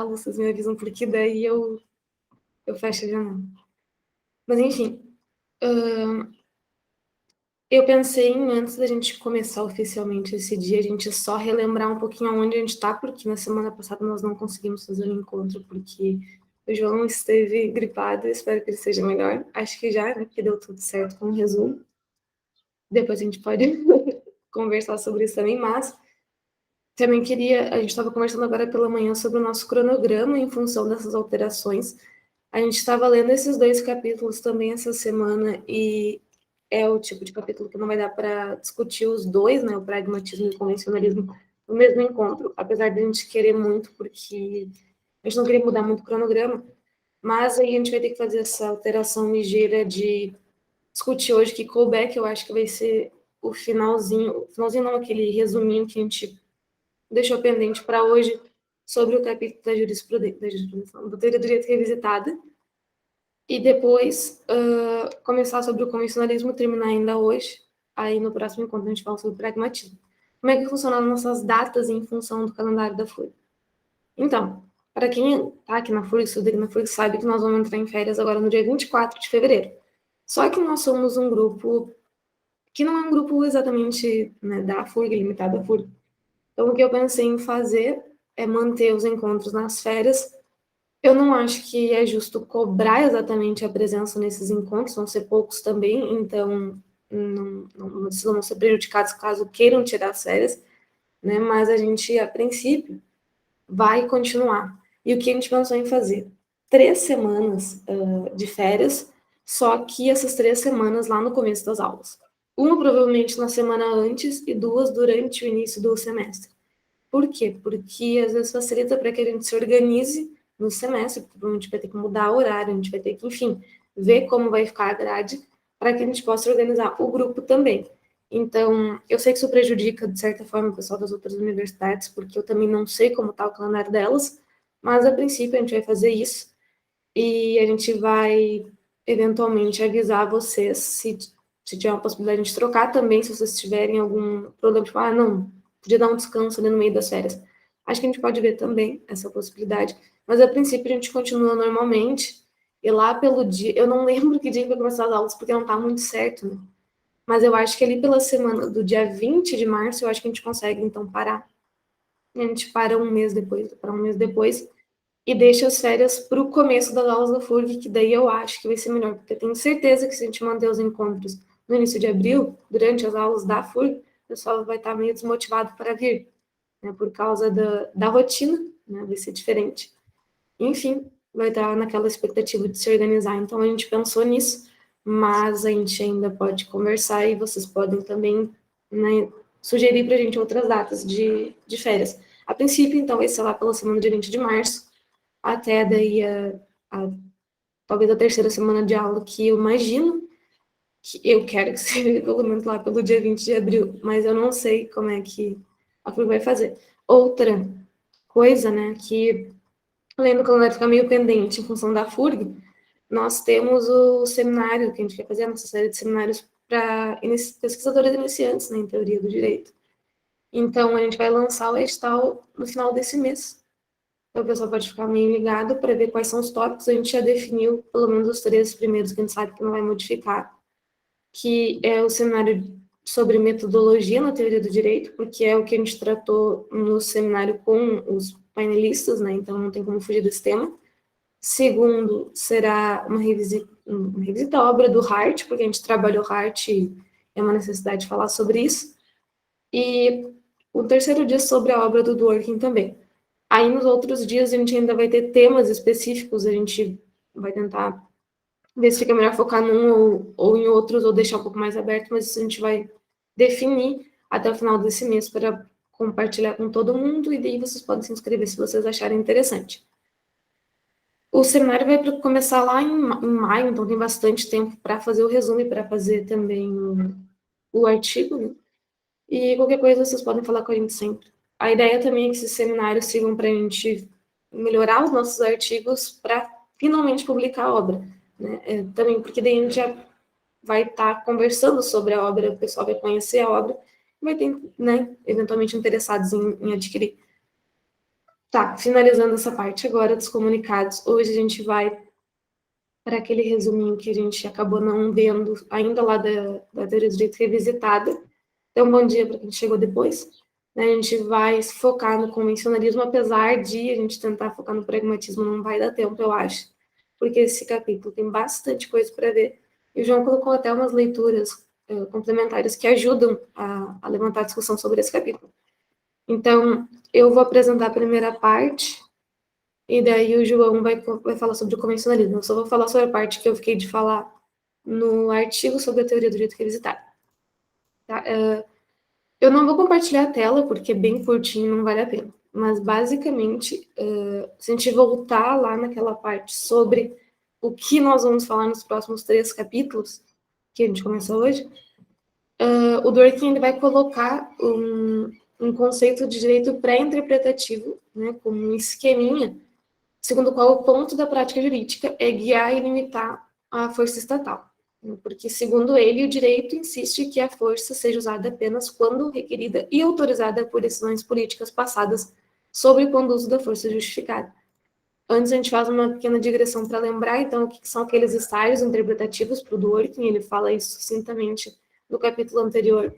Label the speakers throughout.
Speaker 1: aula, vocês me avisam, porque daí eu fecho a janela. Mas, enfim, eu pensei em, antes da gente começar oficialmente esse dia, a gente só relembrar um pouquinho aonde a gente está, porque na semana passada nós não conseguimos fazer o encontro, porque o João esteve gripado, espero que ele seja melhor. Acho que já, né, porque deu tudo certo com o resumo. Depois a gente pode conversar sobre isso também, mas também queria, a gente estava conversando agora pela manhã sobre o nosso cronograma em função dessas alterações. A gente estava lendo esses 2 capítulos também essa semana e é o tipo de capítulo que não vai dar para discutir os dois, né, o pragmatismo e o convencionalismo, no mesmo encontro, apesar de a gente querer muito, porque a gente não queria mudar muito o cronograma, mas aí a gente vai ter que fazer essa alteração ligeira de discutir hoje que callback, eu acho que vai ser o finalzinho não, aquele resuminho que a gente deixou pendente para hoje sobre o capítulo da jurisprudência, da teoria do direito revisitada, e depois começar sobre o convencionalismo, terminar ainda hoje, aí no próximo encontro a gente fala sobre o pragmatismo. Como é que funcionam as nossas datas em função do calendário da FURG? Então, para quem está aqui na FURG, estuda aqui na FURG, sabe que nós vamos entrar em férias agora no dia 24 de fevereiro. Só que nós somos um grupo que não é um grupo exatamente, né, da FURG, limitado à FURG. Então, o que eu pensei em fazer é manter os encontros nas férias. Eu não acho que é justo cobrar exatamente a presença nesses encontros, vão ser poucos também, então não precisam ser prejudicados caso queiram tirar as férias, né? Mas a gente, a princípio, vai continuar. E o que a gente pensou em fazer? 3 semanas de férias, só que essas 3 semanas lá no começo das aulas. Uma provavelmente na semana antes e 2 durante o início do semestre. Por quê? Porque às vezes facilita para que a gente se organize no semestre, porque a gente vai ter que mudar o horário, a gente vai ter que, enfim, ver como vai ficar a grade, para que a gente possa organizar o grupo também. Então, eu sei que isso prejudica, de certa forma, o pessoal das outras universidades, porque eu também não sei como está o calendário delas, mas a princípio a gente vai fazer isso e a gente vai eventualmente avisar vocês se tiver uma possibilidade de trocar também, se vocês tiverem algum problema, tipo, não, podia dar um descanso ali no meio das férias. Acho que a gente pode ver também essa possibilidade, mas a princípio a gente continua normalmente, e lá pelo dia, eu não lembro que dia que vai começar as aulas, porque não tá muito certo, né? Mas eu acho que ali pela semana do dia 20 de março, eu acho que a gente consegue, então, parar. A gente para um mês depois, e deixa as férias para o começo das aulas da FURG, que daí eu acho que vai ser melhor, porque eu tenho certeza que se a gente manter os encontros no início de abril, durante as aulas da FURG, o pessoal vai estar meio desmotivado para vir, né, por causa da rotina, né, vai ser diferente. Enfim, vai estar naquela expectativa de se organizar. Então, a gente pensou nisso, mas a gente ainda pode conversar e vocês podem também, né, sugerir para a gente outras datas de férias. A princípio, então, vai ser lá pela semana de 20 de março, até daí talvez a terceira semana de aula, que eu imagino que eu quero que seja pelo menos lá pelo dia 20 de abril, mas eu não sei como é que a FURG vai fazer. Outra coisa, né, que além do calendário ficar meio pendente em função da FURG, nós temos o seminário que a gente quer fazer, a nossa série de seminários para pesquisadores iniciantes, né, em teoria do direito. Então, a gente vai lançar o edital no final desse mês. Então, o pessoal pode ficar meio ligado para ver quais são os tópicos. A gente já definiu pelo menos os 3 primeiros que a gente sabe que não vai modificar, que é o seminário sobre metodologia na teoria do direito, porque é o que a gente tratou no seminário com os painelistas, né? Então não tem como fugir desse tema. Segundo, será uma revisita à obra do Hart, porque a gente trabalhou Hart e é uma necessidade de falar sobre isso. E o terceiro dia sobre a obra do Dworkin também. Aí nos outros dias a gente ainda vai ter temas específicos, a gente vai tentar ver se fica melhor focar num ou em outros, ou deixar um pouco mais aberto, mas isso a gente vai definir até o final desse mês para compartilhar com todo mundo, e daí vocês podem se inscrever se vocês acharem interessante. O seminário vai começar lá em maio, então tem bastante tempo para fazer o resumo e para fazer também o artigo, né? E qualquer coisa vocês podem falar com a gente sempre. A ideia também é que esses seminários sirvam para a gente melhorar os nossos artigos para finalmente publicar a obra, né? Também porque daí a gente já vai estar conversando sobre a obra, o pessoal vai conhecer a obra e vai ter, né, eventualmente interessados em adquirir. Tá, finalizando essa parte agora dos comunicados, hoje a gente vai para aquele resuminho que a gente acabou não vendo ainda lá da Teoria do Direito Revisitada. Então, bom dia para quem chegou depois. A gente vai focar no convencionalismo, apesar de a gente tentar focar no pragmatismo, não vai dar tempo, eu acho, porque esse capítulo tem bastante coisa para ver. E o João colocou até umas leituras complementares que ajudam a levantar a discussão sobre esse capítulo. Então, eu vou apresentar a primeira parte, e daí o João vai falar sobre o convencionalismo. Eu só vou falar sobre a parte que eu fiquei de falar no artigo sobre a teoria do direito revisitado. Tá? Eu não vou compartilhar a tela, porque é bem curtinho, não vale a pena. Mas, basicamente, se a gente voltar lá naquela parte sobre o que nós vamos falar nos próximos 3 capítulos, que a gente começou hoje, o Dworkin ele vai colocar um conceito de direito pré-interpretativo, né, como um esqueminha, segundo o qual o ponto da prática jurídica é guiar e limitar a força estatal. Porque, segundo ele, o direito insiste que a força seja usada apenas quando requerida e autorizada por decisões políticas passadas sobre o conduto da força justificada. Antes, a gente faz uma pequena digressão para lembrar, então, o que são aqueles estágios interpretativos para o Dworkin. Ele fala isso sucintamente no capítulo anterior,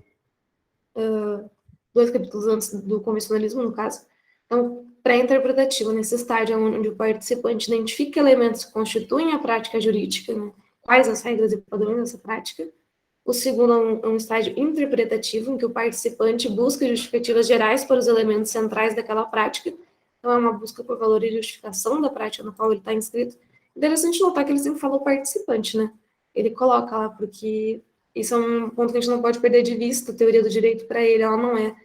Speaker 1: 2 capítulos antes do convencionalismo, no caso. Então, pré-interpretativo, nesse estágio onde o participante identifica elementos que constituem a prática jurídica, né? Quais as regras e padrões dessa prática. O segundo é um estágio interpretativo, em que o participante busca justificativas gerais para os elementos centrais daquela prática. Então, é uma busca por valor e justificação da prática na qual ele está inscrito. Interessante notar que ele sempre falou participante, né? Ele coloca lá, porque isso é um ponto que a gente não pode perder de vista. A teoria do direito, para ele, ela não é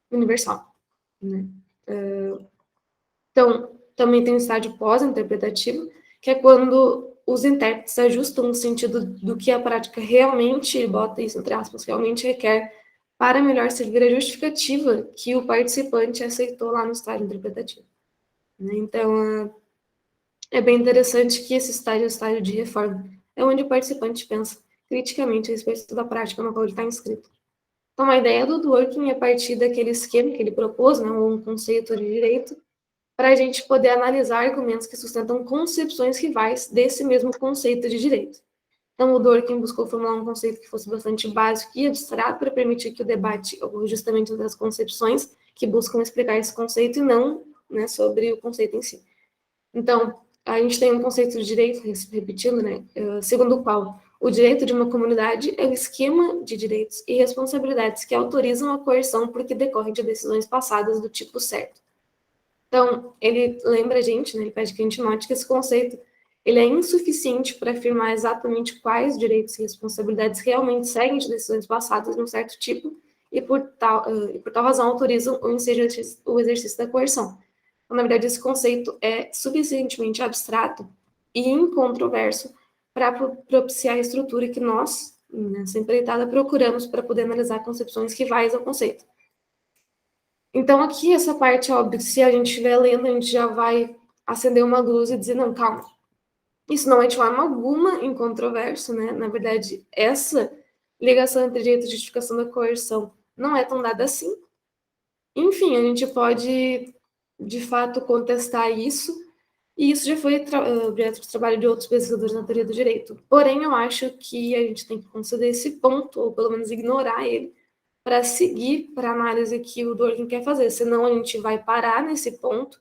Speaker 1: universal, né? Então, também tem o estágio pós-interpretativo, que é quando os intérpretes ajustam o sentido do que a prática realmente, bota isso entre aspas, realmente requer, para melhor servir a justificativa que o participante aceitou lá no estágio interpretativo. Então, é bem interessante que esse estágio é o estágio de reforma, é onde o participante pensa criticamente a respeito da prática na qual ele está inscrito. Então, a ideia do Dworkin é partir daquele esquema que ele propôs, né, um conceito de direito, para a gente poder analisar argumentos que sustentam concepções rivais desse mesmo conceito de direito. Então, o Dworkin buscou formular um conceito que fosse bastante básico e abstrato para permitir que o debate ocorra justamente entre as concepções que buscam explicar esse conceito e não, né, sobre o conceito em si. Então, a gente tem um conceito de direito, repetindo, né, segundo o qual o direito de uma comunidade é o esquema de direitos e responsabilidades que autorizam a coerção porque decorre de decisões passadas do tipo certo. Então, ele lembra a gente, né, ele pede que a gente note que esse conceito ele é insuficiente para afirmar exatamente quais direitos e responsabilidades realmente seguem de decisões passadas de um certo tipo e por tal razão autorizam o exercício da coerção. Então, na verdade, esse conceito é suficientemente abstrato e incontroverso para propiciar a estrutura que nós, nessa empreitada, procuramos para poder analisar concepções rivais ao conceito. Então, aqui, essa parte, óbvio, se a gente estiver lendo, a gente já vai acender uma luz e dizer, não, calma, isso não é de forma alguma incontroverso, né? Na verdade, essa ligação entre direito e justificação da coerção não é tão dada assim. Enfim, a gente pode, de fato, contestar isso, e isso já foi objeto de trabalho de outros pesquisadores na teoria do direito. Porém, eu acho que a gente tem que considerar esse ponto, ou pelo menos ignorar ele, para seguir para a análise que o Dworkin quer fazer. Senão, a gente vai parar nesse ponto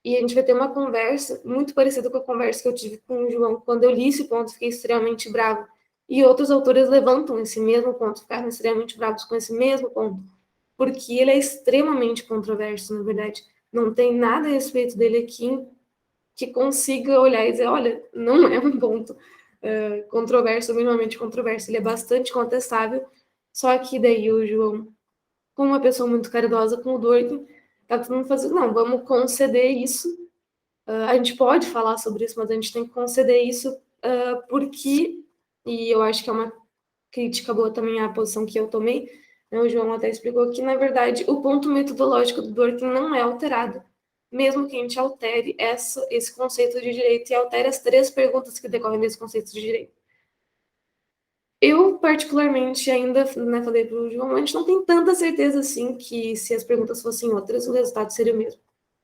Speaker 1: e a gente vai ter uma conversa muito parecida com a conversa que eu tive com o João. Quando eu li esse ponto, fiquei extremamente bravo. E outros autores levantam esse mesmo ponto, ficaram extremamente bravos com esse mesmo ponto, porque ele é extremamente controverso, na verdade. Não tem nada a respeito dele aqui que consiga olhar e dizer, olha, não é um ponto controverso, minimamente controverso. Ele é bastante contestável, só que daí o João, como uma pessoa muito caridosa com o Dworkin, tá todo mundo fazendo, não, vamos conceder isso. A gente pode falar sobre isso, mas a gente tem que conceder isso porque, e eu acho que é uma crítica boa também à posição que eu tomei, né, o João até explicou que, na verdade, o ponto metodológico do Dworkin não é alterado, mesmo que a gente altere esse conceito de direito e altere as 3 perguntas que decorrem desse conceito de direito. Eu, particularmente, ainda, né, falei para o João, a gente não tem tanta certeza assim que se as perguntas fossem outras, o resultado seria o mesmo.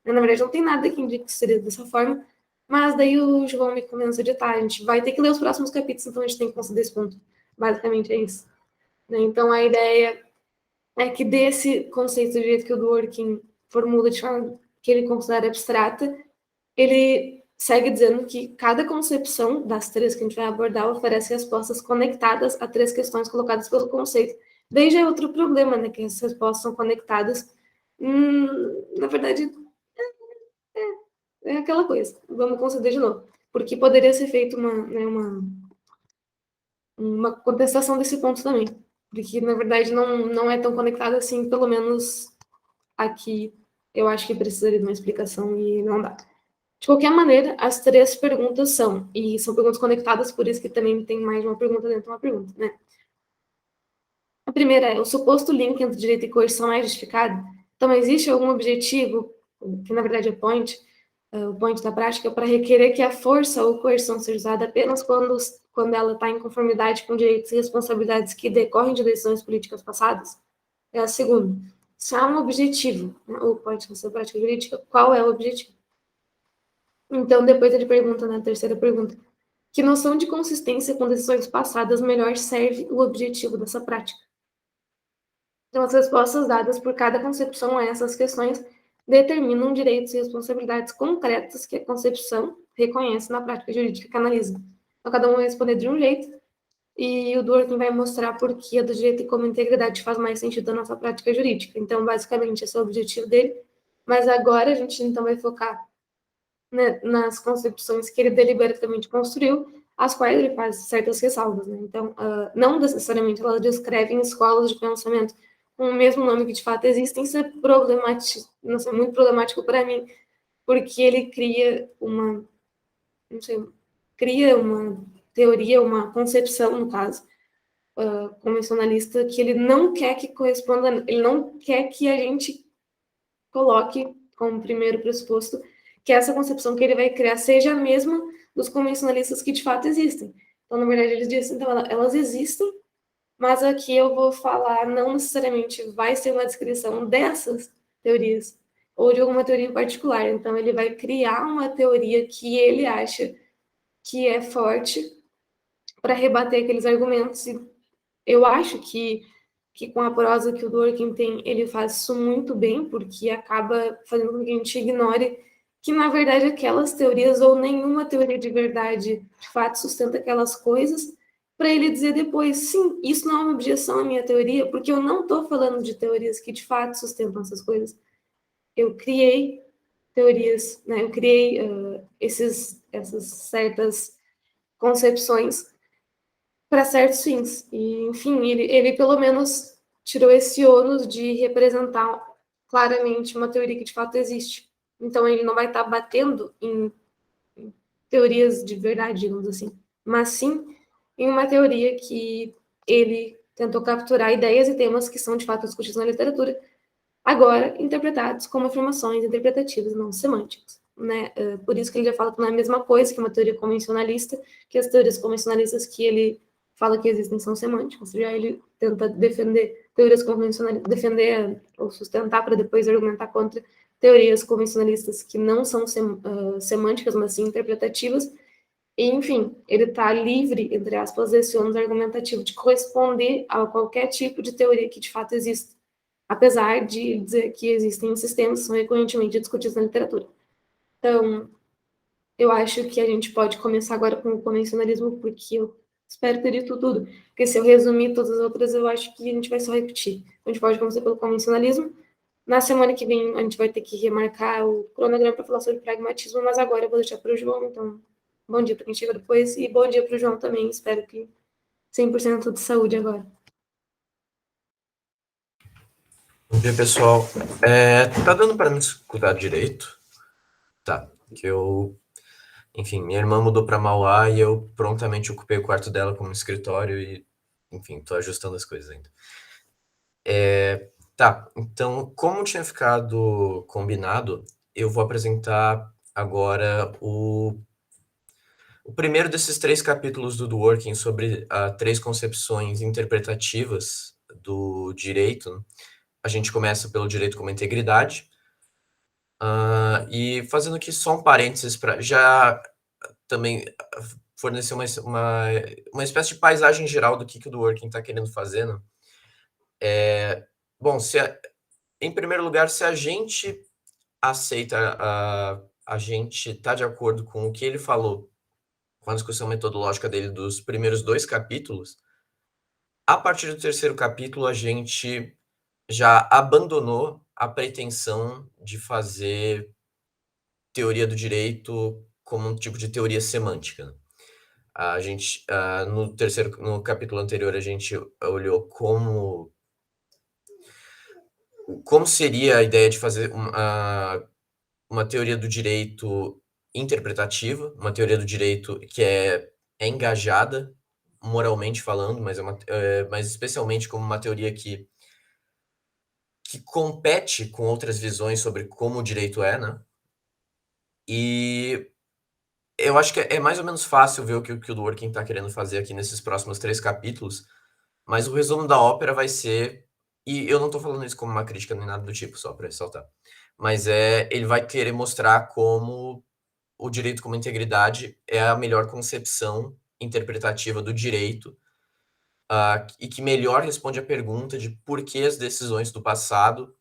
Speaker 1: Na verdade, não tem nada que indique que seria dessa forma, mas daí o João me convenceu de a gente vai ter que ler os próximos capítulos, então a gente tem que considerar esse ponto. Basicamente é isso. Então a ideia é que desse conceito do jeito que o Dworkin formula de forma que ele considera abstrata, ele segue dizendo que cada concepção das três que a gente vai abordar oferece respostas conectadas a três questões colocadas pelo conceito. Daí já é outro problema, né? Que as respostas são conectadas. Na verdade, é aquela coisa. Vamos conceder de novo. Porque poderia ser feita uma contestação desse ponto também. Porque, na verdade, não é tão conectado assim, pelo menos aqui eu acho que precisaria de uma explicação e não dá. De qualquer maneira, as três perguntas e são perguntas conectadas, por isso que também tem mais de uma pergunta dentro de uma pergunta, né? A primeira é, o suposto link entre direito e coerção é justificado? Então, existe algum objetivo, que na verdade é o point da prática, para requerer que a força ou coerção seja usada apenas quando ela está em conformidade com direitos e responsabilidades que decorrem de decisões políticas passadas? É a segunda. Se há um objetivo, né, ou point dessa prática jurídica, qual é o objetivo? Então, depois ele pergunta na terceira pergunta, que noção de consistência com decisões passadas melhor serve o objetivo dessa prática? Então, as respostas dadas por cada concepção a essas questões determinam direitos e responsabilidades concretas que a concepção reconhece na prática jurídica que analisa. Então, cada um vai responder de um jeito, e o Dworkin vai mostrar por que a do direito e como integridade faz mais sentido na nossa prática jurídica. Então, basicamente, esse é o objetivo dele. Mas agora a gente então vai focar, né, nas concepções que ele deliberadamente construiu, as quais ele faz certas ressalvas. Né? Então, não necessariamente elas descrevem escolas de pensamento com o mesmo nome que de fato existem, isso é problemático, não sei, muito problemático para mim, porque ele cria uma teoria, uma concepção, no caso, convencionalista, que ele não quer que corresponda, ele não quer que a gente coloque como primeiro pressuposto que essa concepção que ele vai criar seja a mesma dos convencionalistas que de fato existem. Então, na verdade, eles dizem, então, elas existem, mas aqui eu vou falar, não necessariamente vai ser uma descrição dessas teorias, ou de alguma teoria em particular. Então, ele vai criar uma teoria que ele acha que é forte para rebater aqueles argumentos. E eu acho que com a prosa que o Dworkin tem, ele faz isso muito bem, porque acaba fazendo com que a gente ignore que, na verdade, aquelas teorias, ou nenhuma teoria de verdade, de fato, sustenta aquelas coisas, para ele dizer depois, sim, isso não é uma objeção à minha teoria, porque eu não estou falando de teorias que, de fato, sustentam essas coisas. Eu criei teorias, né? Eu criei essas certas concepções para certos fins. E, enfim, ele pelo menos tirou esse ônus de representar claramente uma teoria que de fato existe. Então, ele não vai estar batendo em teorias de verdade, digamos assim, mas sim em uma teoria que ele tentou capturar ideias e temas que são de fato discutidos na literatura, agora interpretados como afirmações interpretativas, não semânticas. Né? Por isso que ele já fala que não é a mesma coisa que uma teoria convencionalista, que as teorias convencionalistas que ele fala que existem são semânticas, já ele tenta defender teorias convencionalistas, defender ou sustentar para depois argumentar contra teorias convencionalistas que não são semânticas, mas sim interpretativas. E, enfim, ele está livre, entre aspas, desse ônus argumentativo de corresponder a qualquer tipo de teoria que de fato existe, apesar de dizer que existem sistemas que são recorrentemente discutidos na literatura. Então, eu acho que a gente pode começar agora com o convencionalismo, porque eu espero ter dito tudo. Porque se eu resumir todas as outras, eu acho que a gente vai só repetir. Então, a gente pode começar pelo convencionalismo. Na semana que vem, a gente vai ter que remarcar o cronograma para falar sobre pragmatismo, mas agora eu vou deixar para o João. Então, bom dia para quem chega depois e bom dia para o João também. Espero que 100% de saúde agora.
Speaker 2: Bom dia, pessoal. Tá dando para me escutar direito? Tá, que eu... Enfim, minha irmã mudou para Mauá e eu prontamente ocupei o quarto dela como escritório e, enfim, tô ajustando as coisas ainda. Tá, então, como tinha ficado combinado, eu vou apresentar agora o primeiro desses 3 capítulos do Dworkin sobre 3 concepções interpretativas do direito. A gente começa pelo direito como integridade, E fazendo aqui só um parênteses para já também fornecer uma espécie de paisagem geral do que o Dworkin está querendo fazer, né? Bom, em primeiro lugar, se a gente aceita, a gente está de acordo com o que ele falou, com a discussão metodológica dele dos primeiros 2 capítulos, a partir do terceiro capítulo a gente já abandonou a pretensão de fazer teoria do direito como um tipo de teoria semântica, né? A gente, no capítulo anterior, a gente olhou como seria a ideia de fazer uma teoria do direito interpretativa, uma teoria do direito que é engajada, moralmente falando, mas especialmente como uma teoria que compete com outras visões sobre como o direito é, né? E eu acho que é mais ou menos fácil ver o que o Dworkin está querendo fazer aqui nesses próximos 3 capítulos, mas o resumo da ópera vai ser, e eu não estou falando isso como uma crítica nem nada do tipo, só para ressaltar, mas ele vai querer mostrar como o direito como integridade é a melhor concepção interpretativa do direito, e que melhor responde à pergunta de por que as decisões do passado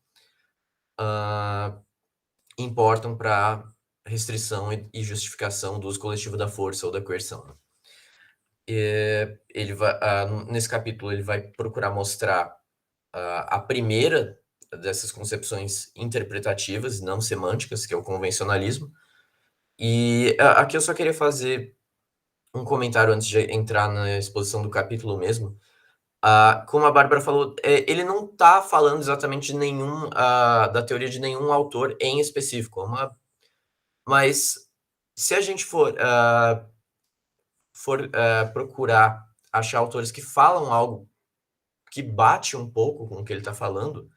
Speaker 2: importam para restrição e justificação do uso coletivo da força ou da coerção, né? Ele vai, nesse capítulo, ele vai procurar mostrar a primeira dessas concepções interpretativas, não semânticas, que é o convencionalismo. E aqui eu só queria fazer um comentário antes de entrar na exposição do capítulo mesmo. Como a Bárbara falou, ele não está falando exatamente de da teoria de nenhum autor em específico, mas se a gente for procurar achar autores que falam algo que bate um pouco com o que ele está falando,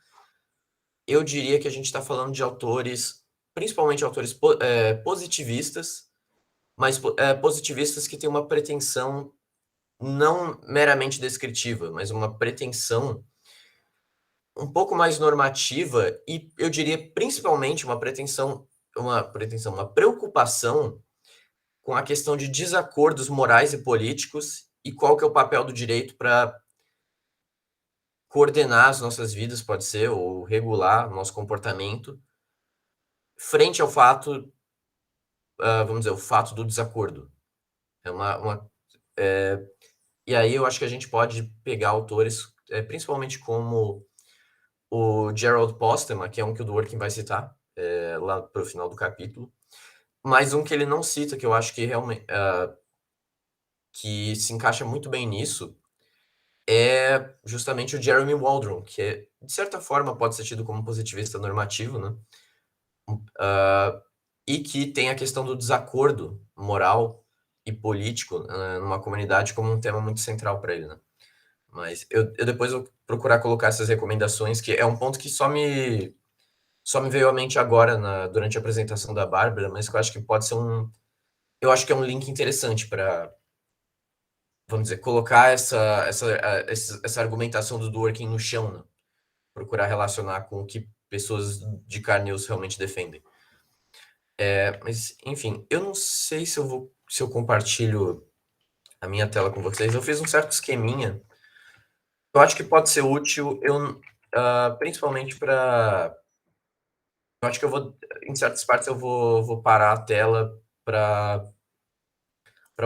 Speaker 2: eu diria que a gente está falando de autores, principalmente autores positivistas, mas positivistas que têm uma pretensão não meramente descritiva, mas uma pretensão um pouco mais normativa e eu diria principalmente uma preocupação com a questão de desacordos morais e políticos e qual que é o papel do direito para coordenar as nossas vidas, pode ser, ou regular o nosso comportamento, frente ao fato, vamos dizer, o fato do desacordo. É e aí eu acho que a gente pode pegar autores, principalmente como o Gerald Postema, que é um que o Dworkin vai citar lá para o final do capítulo, mas um que ele não cita, que eu acho que realmente que se encaixa muito bem nisso, é justamente o Jeremy Waldron, que de certa forma pode ser tido como positivista normativo, né? E que tem a questão do desacordo moral e político numa comunidade como um tema muito central para ele, né? Mas eu depois vou procurar colocar essas recomendações, que é um ponto que só me veio à mente agora durante a apresentação da Bárbara, mas que eu acho que pode ser eu acho que é um link interessante para, vamos dizer, colocar essa argumentação do Dworkin no chão, né? Procurar relacionar com o que pessoas de carne e osso realmente defendem. Mas, enfim, eu não sei se eu compartilho a minha tela com vocês. Eu fiz um certo esqueminha. Eu acho que pode ser útil, principalmente para. Eu acho que em certas partes, vou parar a tela para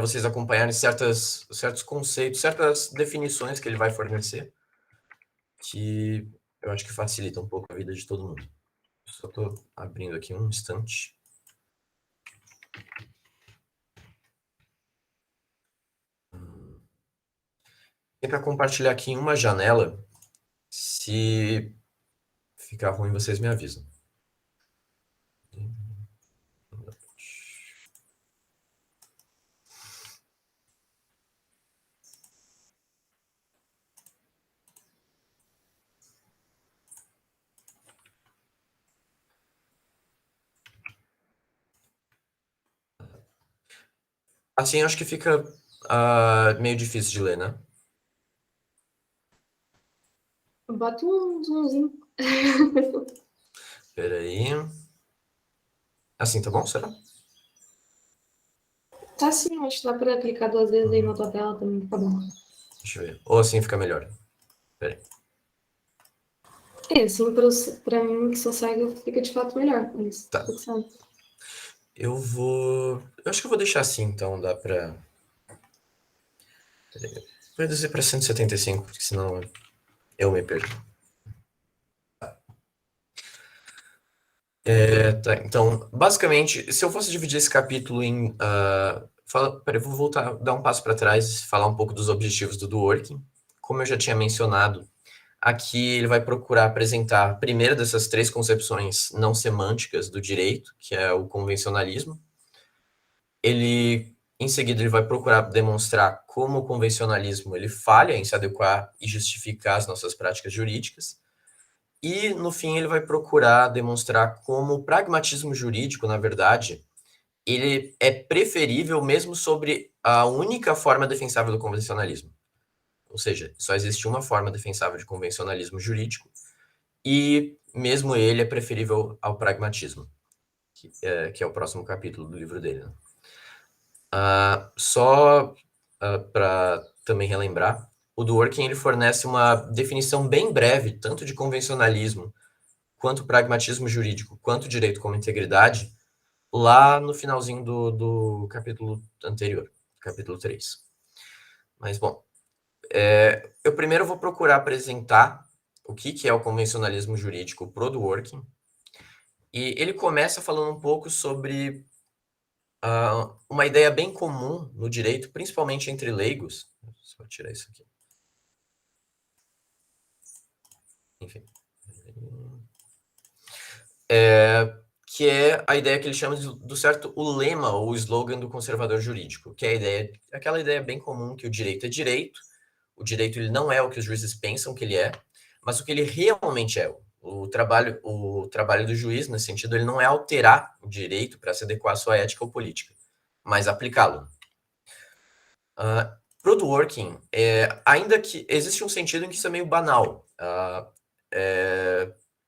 Speaker 2: vocês acompanharem certos conceitos, certas definições que ele vai fornecer, que eu acho que facilita um pouco a vida de todo mundo. Só estou abrindo aqui um instante. E para compartilhar aqui em uma janela, se ficar ruim, vocês me avisam. Assim, acho que fica meio difícil de ler, né?
Speaker 1: Bota um zoomzinho.
Speaker 2: Espera aí. Assim, tá bom? Será?
Speaker 1: Tá sim, acho que dá para clicar 2 vezes aí na tua tela também, tá bom.
Speaker 2: Deixa eu ver. Ou assim fica melhor. Peraí.
Speaker 1: Assim, pra mim, que sou cega, fica de fato melhor, mas
Speaker 2: Tá.
Speaker 1: tudo certo.
Speaker 2: Eu acho que eu vou deixar assim, então. Dá pra... Peraí. Vou reduzir pra 175, porque senão eu me perco. Tá, então, basicamente, se eu fosse dividir esse capítulo em... peraí, vou voltar, dar um passo para trás, falar um pouco dos objetivos do Dworkin. Como eu já tinha mencionado, aqui ele vai procurar apresentar a primeira dessas 3 concepções não semânticas do direito, que é o convencionalismo. Em seguida, ele vai procurar demonstrar como o convencionalismo ele falha em se adequar e justificar as nossas práticas jurídicas. E, no fim, ele vai procurar demonstrar como o pragmatismo jurídico, na verdade, ele é preferível mesmo sobre a única forma defensável do convencionalismo. Ou seja, só existe uma forma defensável de convencionalismo jurídico e mesmo ele é preferível ao pragmatismo, que é o próximo capítulo do livro dele. Né? Só para também relembrar, o Dworkin ele fornece uma definição bem breve, tanto de convencionalismo, quanto pragmatismo jurídico, quanto direito como integridade, lá no finalzinho do capítulo anterior, capítulo 3. Mas, bom, eu primeiro vou procurar apresentar o que é o convencionalismo jurídico pro Dworkin, e ele começa falando um pouco sobre uma ideia bem comum no direito, principalmente entre leigos. Só tirar isso aqui. Enfim. Que é a ideia que ele chama do certo o lema ou o slogan do conservador jurídico, que é aquela ideia bem comum que o direito é direito, o direito ele não é o que os juízes pensam que ele é, mas o que ele realmente é. O trabalho do juiz, nesse sentido, ele não é alterar o direito para se adequar à sua ética ou política, mas aplicá-lo. Pro Dworkin, ainda que existe um sentido em que isso é meio banal.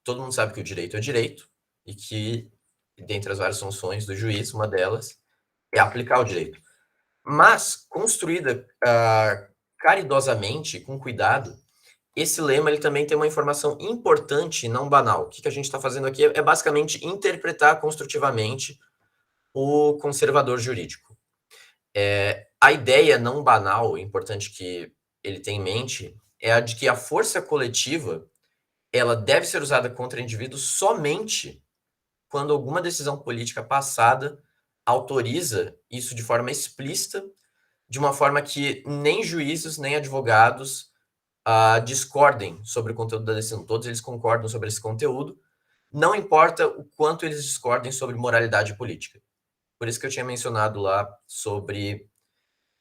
Speaker 2: Todo mundo sabe que o direito é direito e que, dentre as várias funções do juiz, uma delas é aplicar o direito. Mas, construída caridosamente, com cuidado, esse lema ele também tem uma informação importante, não banal. O que a gente está fazendo aqui é basicamente interpretar construtivamente o conservador jurídico. A ideia não banal, importante que ele tem em mente, é a de que a força coletiva ela deve ser usada contra indivíduos somente quando alguma decisão política passada autoriza isso de forma explícita, de uma forma que nem juízes nem advogados discordem sobre o conteúdo da decisão. Todos eles concordam sobre esse conteúdo, não importa o quanto eles discordem sobre moralidade política. Por isso que eu tinha mencionado lá sobre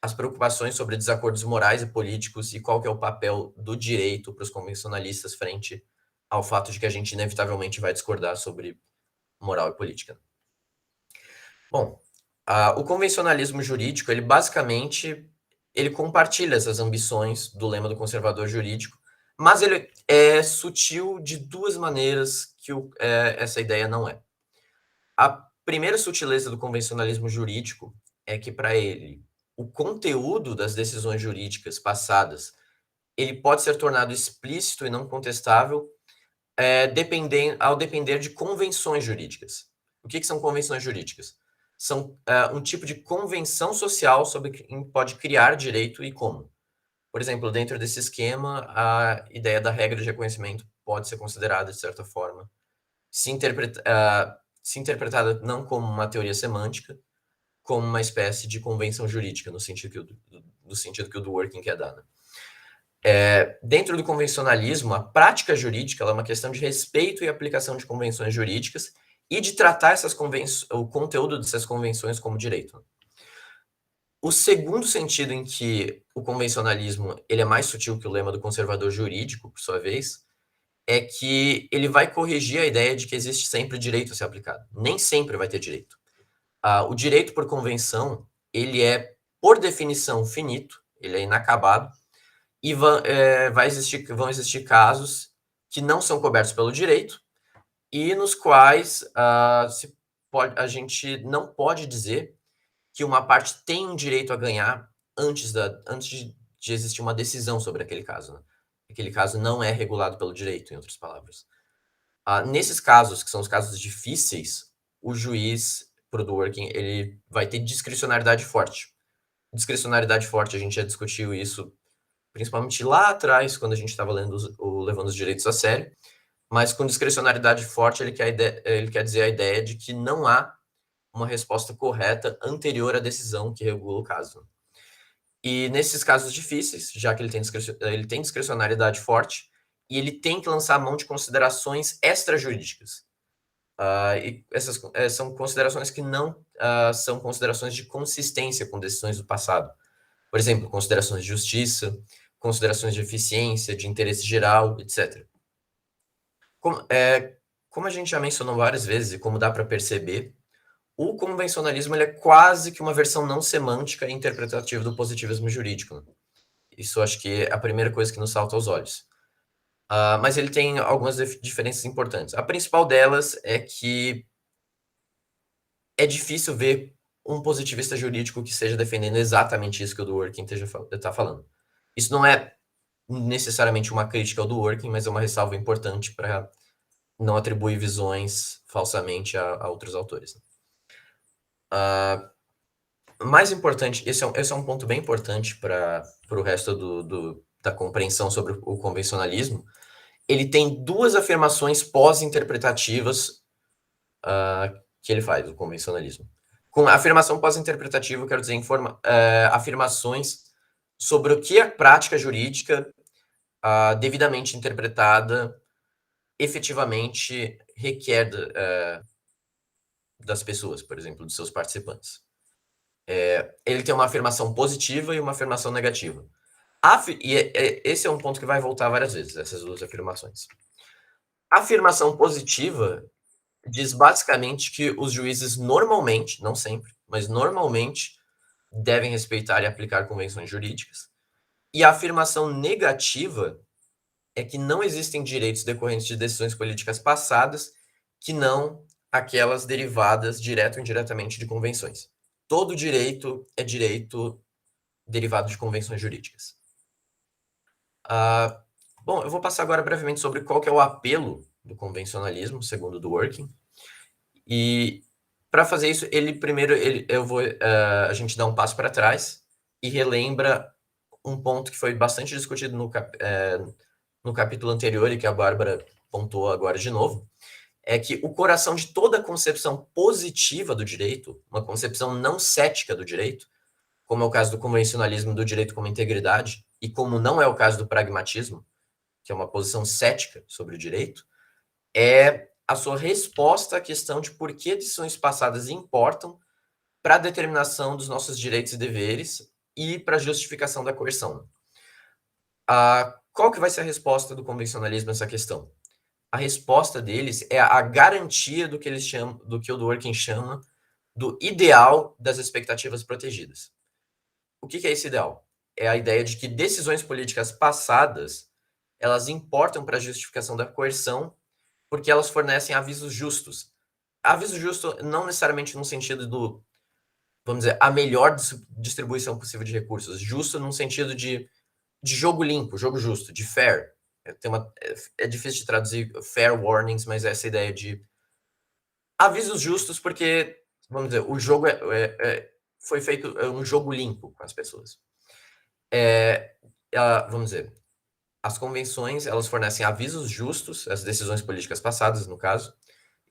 Speaker 2: as preocupações sobre desacordos morais e políticos e qual que é o papel do direito para os convencionalistas frente ao fato de que a gente inevitavelmente vai discordar sobre moral e política. Bom, o convencionalismo jurídico, ele basicamente ele compartilha essas ambições do lema do conservador jurídico, mas ele é sutil de 2 maneiras que essa ideia não é. A primeira sutileza do convencionalismo jurídico é que, para ele, o conteúdo das decisões jurídicas passadas ele pode ser tornado explícito e não contestável ao depender de convenções jurídicas. O que são convenções jurídicas? São um tipo de convenção social sobre quem pode criar direito e como. Por exemplo, dentro desse esquema, a ideia da regra de reconhecimento pode ser considerada, de certa forma, se interpretada não como uma teoria semântica, como uma espécie de convenção jurídica, no sentido que o Dworkin quer dar. Né? Dentro do convencionalismo, a prática jurídica é uma questão de respeito e aplicação de convenções jurídicas e de tratar o conteúdo dessas convenções como direito. O segundo sentido em que o convencionalismo ele é mais sutil que o lema do conservador jurídico, por sua vez, é que ele vai corrigir a ideia de que existe sempre direito a ser aplicado. Nem sempre vai ter direito. O direito por convenção, ele é, por definição, finito, ele é inacabado, e vão existir casos que não são cobertos pelo direito e nos quais a gente não pode dizer que uma parte tem um direito a ganhar antes de existir uma decisão sobre aquele caso, né? Aquele caso não é regulado pelo direito, em outras palavras. Nesses casos, que são os casos difíceis, o juiz pro do working, ele vai ter discricionariedade forte. Discricionariedade forte, a gente já discutiu isso, principalmente lá atrás, quando a gente estava levando os direitos a sério, mas com discricionariedade forte, ele quer dizer a ideia de que não há uma resposta correta anterior à decisão que regula o caso. E nesses casos difíceis, já que ele tem discricionariedade forte, e ele tem que lançar a mão de considerações extrajurídicas. E essas são considerações que não são considerações de consistência com decisões do passado. Por exemplo, considerações de justiça, considerações de eficiência, de interesse geral, etc. Como a gente já mencionou várias vezes e como dá para perceber, o convencionalismo ele é quase que uma versão não semântica e interpretativa do positivismo jurídico, né? Isso acho que é a primeira coisa que nos salta aos olhos. Mas ele tem algumas diferenças importantes. A principal delas é que é difícil ver um positivista jurídico que esteja defendendo exatamente isso que o Dworkin está falando. Isso não é necessariamente uma crítica ao Dworkin, mas é uma ressalva importante para não atribuir visões falsamente a outros autores. Mais importante, esse é um ponto bem importante para o resto da compreensão sobre o convencionalismo. Ele tem duas afirmações pós-interpretativas que ele faz, o convencionalismo. Com a afirmação pós-interpretativa, eu quero dizer afirmações sobre o que a prática jurídica devidamente interpretada efetivamente requer das pessoas, por exemplo, dos seus participantes. Ele tem uma afirmação positiva e uma afirmação negativa. Esse é um ponto que vai voltar várias vezes, essas duas afirmações. A afirmação positiva diz basicamente que os juízes normalmente, não sempre, mas normalmente, devem respeitar e aplicar convenções jurídicas. E a afirmação negativa é que não existem direitos decorrentes de decisões políticas passadas que não aquelas derivadas direto ou indiretamente de convenções. Todo direito é direito derivado de convenções jurídicas. Bom, eu vou passar agora brevemente sobre qual que é o apelo do convencionalismo, segundo o Dworkin. E para fazer isso, a gente dá um passo para trás e relembra um ponto que foi bastante discutido no capítulo anterior e que a Bárbara pontuou agora de novo, é que o coração de toda concepção positiva do direito, uma concepção não cética do direito, como é o caso do convencionalismo do direito como integridade, e como não é o caso do pragmatismo, que é uma posição cética sobre o direito, é a sua resposta à questão de por que decisões passadas importam para a determinação dos nossos direitos e deveres e para a justificação da coerção. Qual que vai ser a resposta do convencionalismo a essa questão? A resposta deles é a garantia do que o Dworkin chama do ideal das expectativas protegidas. O que é esse ideal? É a ideia de que decisões políticas passadas, elas importam para a justificação da coerção, porque elas fornecem avisos justos. Aviso justo não necessariamente no sentido do, vamos dizer, a melhor distribuição possível de recursos. Justo no sentido de jogo limpo, jogo justo, de fair. É difícil de traduzir fair warnings, mas é essa ideia de avisos justos, porque, vamos dizer, o jogo foi feito um jogo limpo com as pessoas. Vamos dizer, as convenções, elas fornecem avisos justos, as decisões políticas passadas, no caso,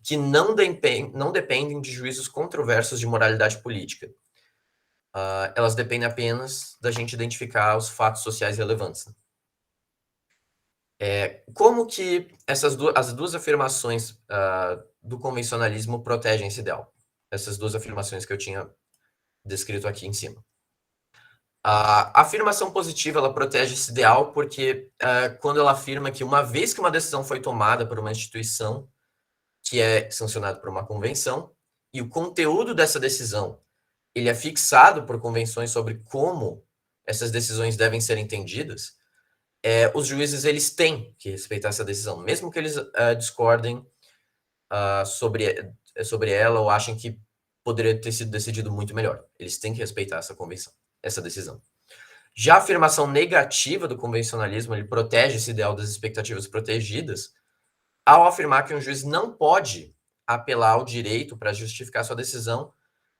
Speaker 2: que não dependem de juízos controversos de moralidade política. Elas dependem apenas da gente identificar os fatos sociais relevantes. Como que as duas afirmações do convencionalismo protegem esse ideal? Essas duas afirmações que eu tinha descrito aqui em cima. A afirmação positiva, ela protege esse ideal porque quando ela afirma que uma vez que uma decisão foi tomada por uma instituição que é sancionada por uma convenção, e o conteúdo dessa decisão ele é fixado por convenções sobre como essas decisões devem ser entendidas, os juízes eles têm que respeitar essa decisão, mesmo que eles discordem sobre sobre ela ou achem que poderia ter sido decidido muito melhor. Eles têm que respeitar essa convenção, essa decisão. Já a afirmação negativa do convencionalismo, ele protege esse ideal das expectativas protegidas ao afirmar que um juiz não pode apelar ao direito para justificar sua decisão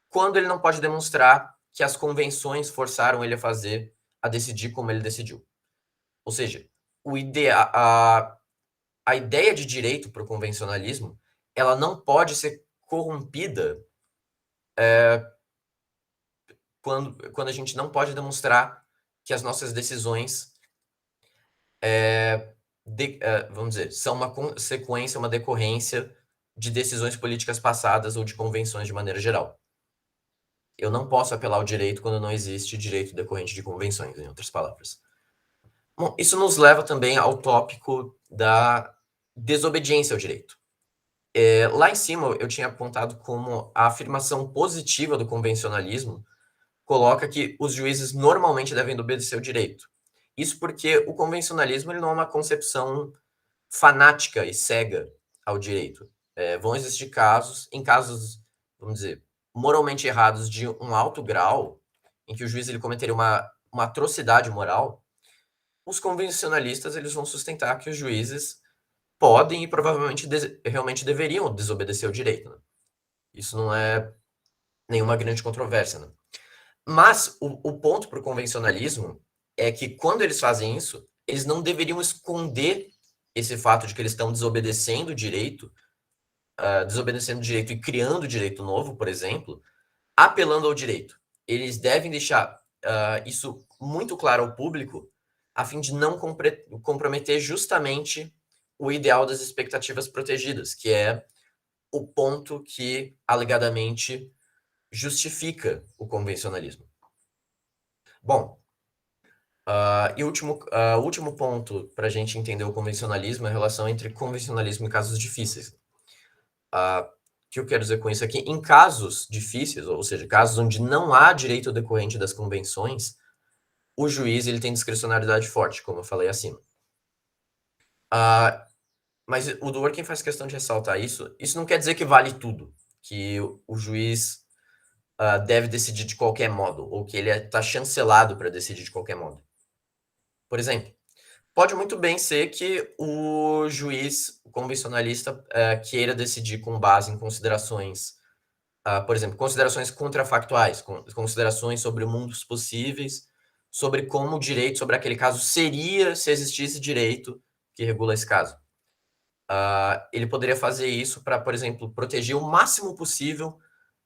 Speaker 2: quando ele não pode demonstrar que as convenções forçaram ele a decidir como ele decidiu. Ou seja, a ideia de direito para o convencionalismo, ela não pode ser corrompida quando a gente não pode demonstrar que as nossas decisões, vamos dizer, são uma sequência, uma decorrência de decisões políticas passadas ou de convenções de maneira geral. Eu não posso apelar ao direito quando não existe direito decorrente de convenções, em outras palavras. Bom, isso nos leva também ao tópico da desobediência ao direito. Lá em cima, eu tinha apontado como a afirmação positiva do convencionalismo coloca que os juízes normalmente devem obedecer ao direito. Isso porque o convencionalismo ele não é uma concepção fanática e cega ao direito. Vão existir casos, vamos dizer, moralmente errados de um alto grau, em que o juiz ele cometeria uma atrocidade moral, os convencionalistas eles vão sustentar que os juízes podem e provavelmente realmente deveriam desobedecer ao direito. Né? Isso não é nenhuma grande controvérsia. Né? Mas o ponto para o convencionalismo é que quando eles fazem isso, eles não deveriam esconder esse fato de que eles estão desobedecendo o direito e criando direito novo, por exemplo, apelando ao direito. Eles devem deixar isso muito claro ao público, a fim de não comprometer justamente o ideal das expectativas protegidas, que é o ponto que, alegadamente, justifica o convencionalismo. Bom, e o último ponto para a gente entender o convencionalismo é a relação entre convencionalismo e casos difíceis. O que eu quero dizer com isso aqui? Em casos difíceis, ou seja, casos onde não há direito decorrente das convenções, o juiz ele tem discricionariedade forte, como eu falei acima. Mas o Dworkin faz questão de ressaltar isso. Isso não quer dizer que vale tudo, que o juiz deve decidir de qualquer modo, ou que ele está chancelado para decidir de qualquer modo. Por exemplo, pode muito bem ser que o juiz convencionalista queira decidir com base em considerações, por exemplo, considerações contrafactuais, considerações sobre mundos possíveis, sobre como o direito sobre aquele caso seria se existisse direito que regula esse caso. Ele poderia fazer isso para, por exemplo, proteger o máximo possível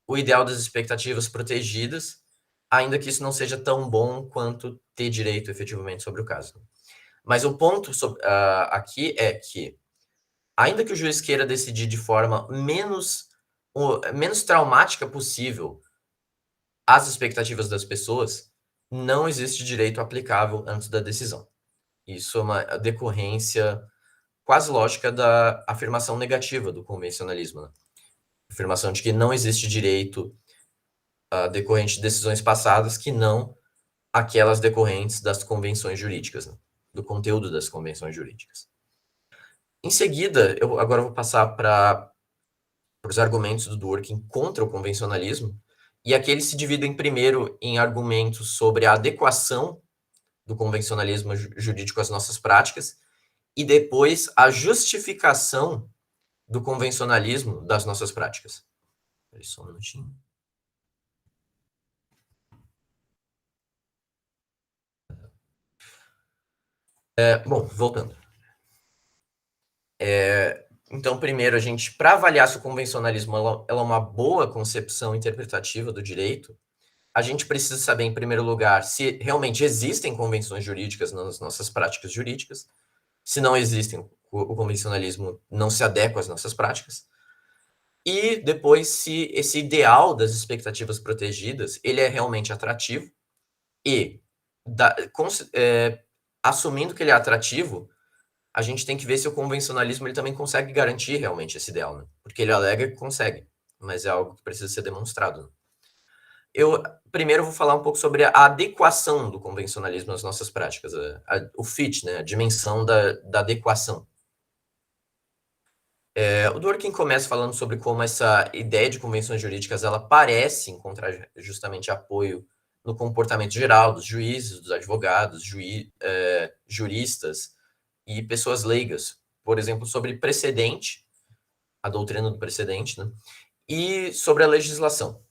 Speaker 2: o ideal das expectativas protegidas, ainda que isso não seja tão bom quanto ter direito efetivamente sobre o caso. Mas o ponto aqui é que, ainda que o juiz queira decidir de forma menos traumática possível as expectativas das pessoas, não existe direito aplicável antes da decisão. Isso é uma decorrência quase lógica da afirmação negativa do convencionalismo. Né? Afirmação de que não existe direito decorrente de decisões passadas que não aquelas decorrentes das convenções jurídicas, né? Do conteúdo das convenções jurídicas. Em seguida, eu agora vou passar para os argumentos do Dworkin contra o convencionalismo, e aqui eles se dividem primeiro em argumentos sobre a adequação do convencionalismo jurídico às nossas práticas, e depois a justificação do convencionalismo das nossas práticas. Espera só um minutinho. Bom, voltando. Então, primeiro, para avaliar se o convencionalismo ela é uma boa concepção interpretativa do direito, a gente precisa saber, em primeiro lugar, se realmente existem convenções jurídicas nas nossas práticas jurídicas. Se não existem, o convencionalismo não se adequa às nossas práticas. E depois, se esse ideal das expectativas protegidas, ele é realmente atrativo. E, assumindo que ele é atrativo, a gente tem que ver se o convencionalismo ele também consegue garantir realmente esse ideal, né? Porque ele alega que consegue, mas é algo que precisa ser demonstrado. Né? Eu primeiro vou falar um pouco sobre a adequação do convencionalismo às nossas práticas, o fit, né? A dimensão da adequação. O Dworkin começa falando sobre como essa ideia de convenções jurídicas ela parece encontrar justamente apoio no comportamento geral dos juízes, dos advogados, juristas e pessoas leigas, por exemplo, sobre precedente, a doutrina do precedente, né? E sobre a legislação.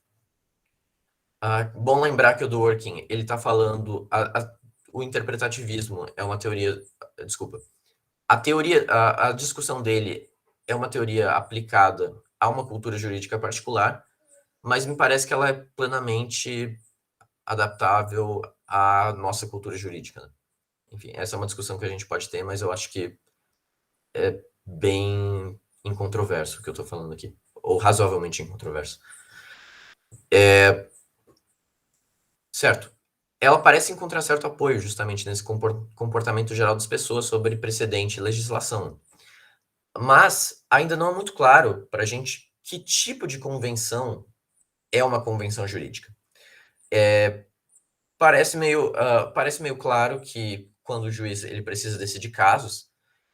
Speaker 2: Bom lembrar que o Dworkin ele está falando o interpretativismo é uma teoria, desculpa, a discussão dele é uma teoria aplicada a uma cultura jurídica particular, mas me parece que ela é plenamente adaptável à nossa cultura jurídica, né? Enfim, essa é uma discussão que a gente pode ter, mas eu acho que é bem incontroverso o que eu estou falando aqui, ou razoavelmente incontroverso. Certo. Ela parece encontrar certo apoio justamente nesse comportamento geral das pessoas sobre precedente e legislação. Mas ainda não é muito claro para a gente que tipo de convenção é uma convenção jurídica. Parece meio claro que quando o juiz ele precisa decidir casos,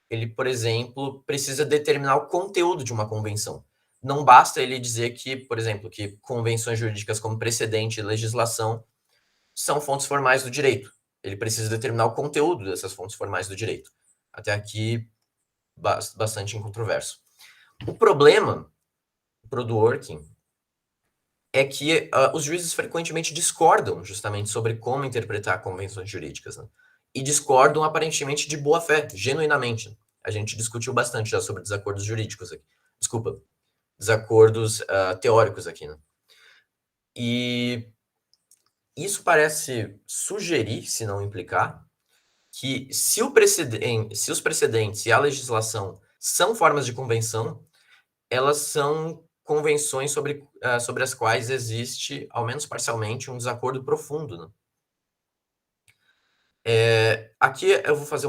Speaker 2: ele, por exemplo, precisa determinar o conteúdo de uma convenção. Não basta ele dizer que, por exemplo, que convenções jurídicas como precedente e legislação são fontes formais do direito. Ele precisa determinar o conteúdo dessas fontes formais do direito. Até aqui, bastante incontroverso. O problema para o Dworkin é que os juízes frequentemente discordam justamente sobre como interpretar convenções jurídicas, né? E discordam aparentemente de boa fé, genuinamente. A gente discutiu bastante já sobre desacordos jurídicos aqui. Desculpa, desacordos teóricos aqui, né? E isso parece sugerir, se não implicar, que se os precedentes e a legislação são formas de convenção, elas são convenções sobre as quais existe, ao menos parcialmente, um desacordo profundo, né? Aqui eu vou fazer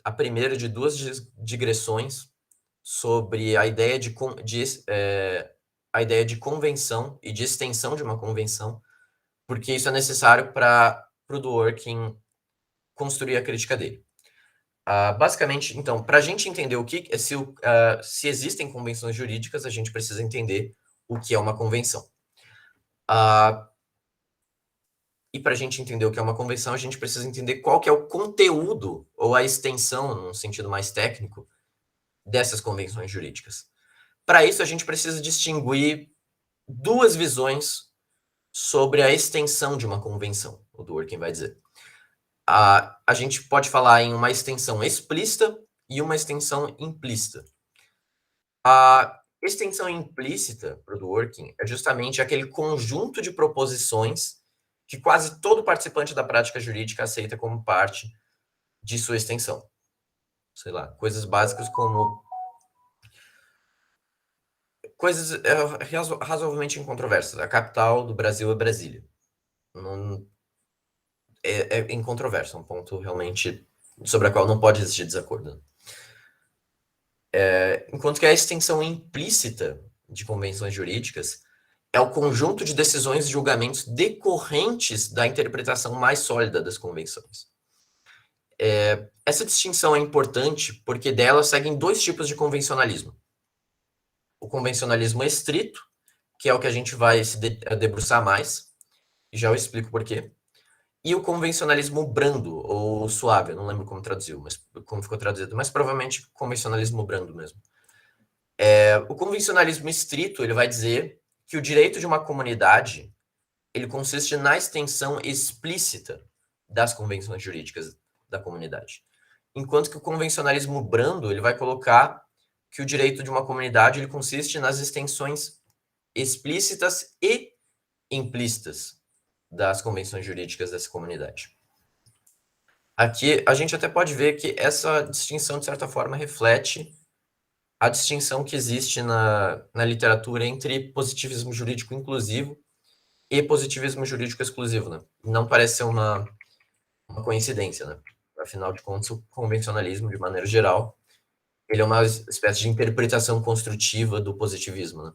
Speaker 2: a primeira de duas digressões sobre a ideia a ideia de convenção e de extensão de uma convenção, porque isso é necessário para o Dworkin construir a crítica dele. Basicamente, então, para a gente entender se existem convenções jurídicas, a gente precisa entender o que é uma convenção. E para a gente entender o que é uma convenção, a gente precisa entender qual que é o conteúdo ou a extensão, num sentido mais técnico, dessas convenções jurídicas. Para isso, a gente precisa distinguir duas visões sobre a extensão de uma convenção, o Dworkin vai dizer. A gente pode falar em uma extensão explícita e uma extensão implícita. A extensão implícita para o Dworkin é justamente aquele conjunto de proposições que quase todo participante da prática jurídica aceita como parte de sua extensão. Sei lá, coisas básicas como coisas razoavelmente incontroversas. A capital do Brasil é Brasília. Não, é incontroverso, é um ponto realmente sobre a qual não pode existir desacordo. Enquanto que a extensão implícita de convenções jurídicas é o conjunto de decisões e julgamentos decorrentes da interpretação mais sólida das convenções. Essa distinção é importante porque dela seguem dois tipos de convencionalismo. O convencionalismo estrito, que é o que a gente vai se debruçar mais, e já eu explico por quê. E o convencionalismo brando, ou suave, eu não lembro como traduziu, mas como ficou traduzido, mas provavelmente convencionalismo brando mesmo. O convencionalismo estrito, ele vai dizer que o direito de uma comunidade, ele consiste na extensão explícita das convenções jurídicas da comunidade. Enquanto que o convencionalismo brando, ele vai colocar que o direito de uma comunidade, ele consiste nas extensões explícitas e implícitas das convenções jurídicas dessa comunidade. Aqui a gente até pode ver que essa distinção, de certa forma, reflete a distinção que existe na literatura entre positivismo jurídico inclusivo e positivismo jurídico exclusivo, né? Não parece ser uma coincidência, né? Afinal de contas, o convencionalismo, de maneira geral, ele é uma espécie de interpretação construtiva do positivismo, né?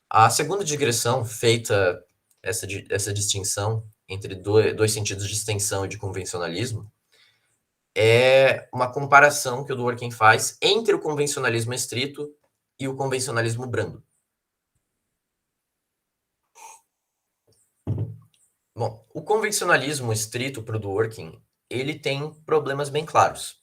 Speaker 2: A segunda digressão, feita essa distinção entre dois sentidos de extensão e de convencionalismo, é uma comparação que o Dworkin faz entre o convencionalismo estrito e o convencionalismo brando. Bom, o convencionalismo estrito para o Dworkin, ele tem problemas bem claros.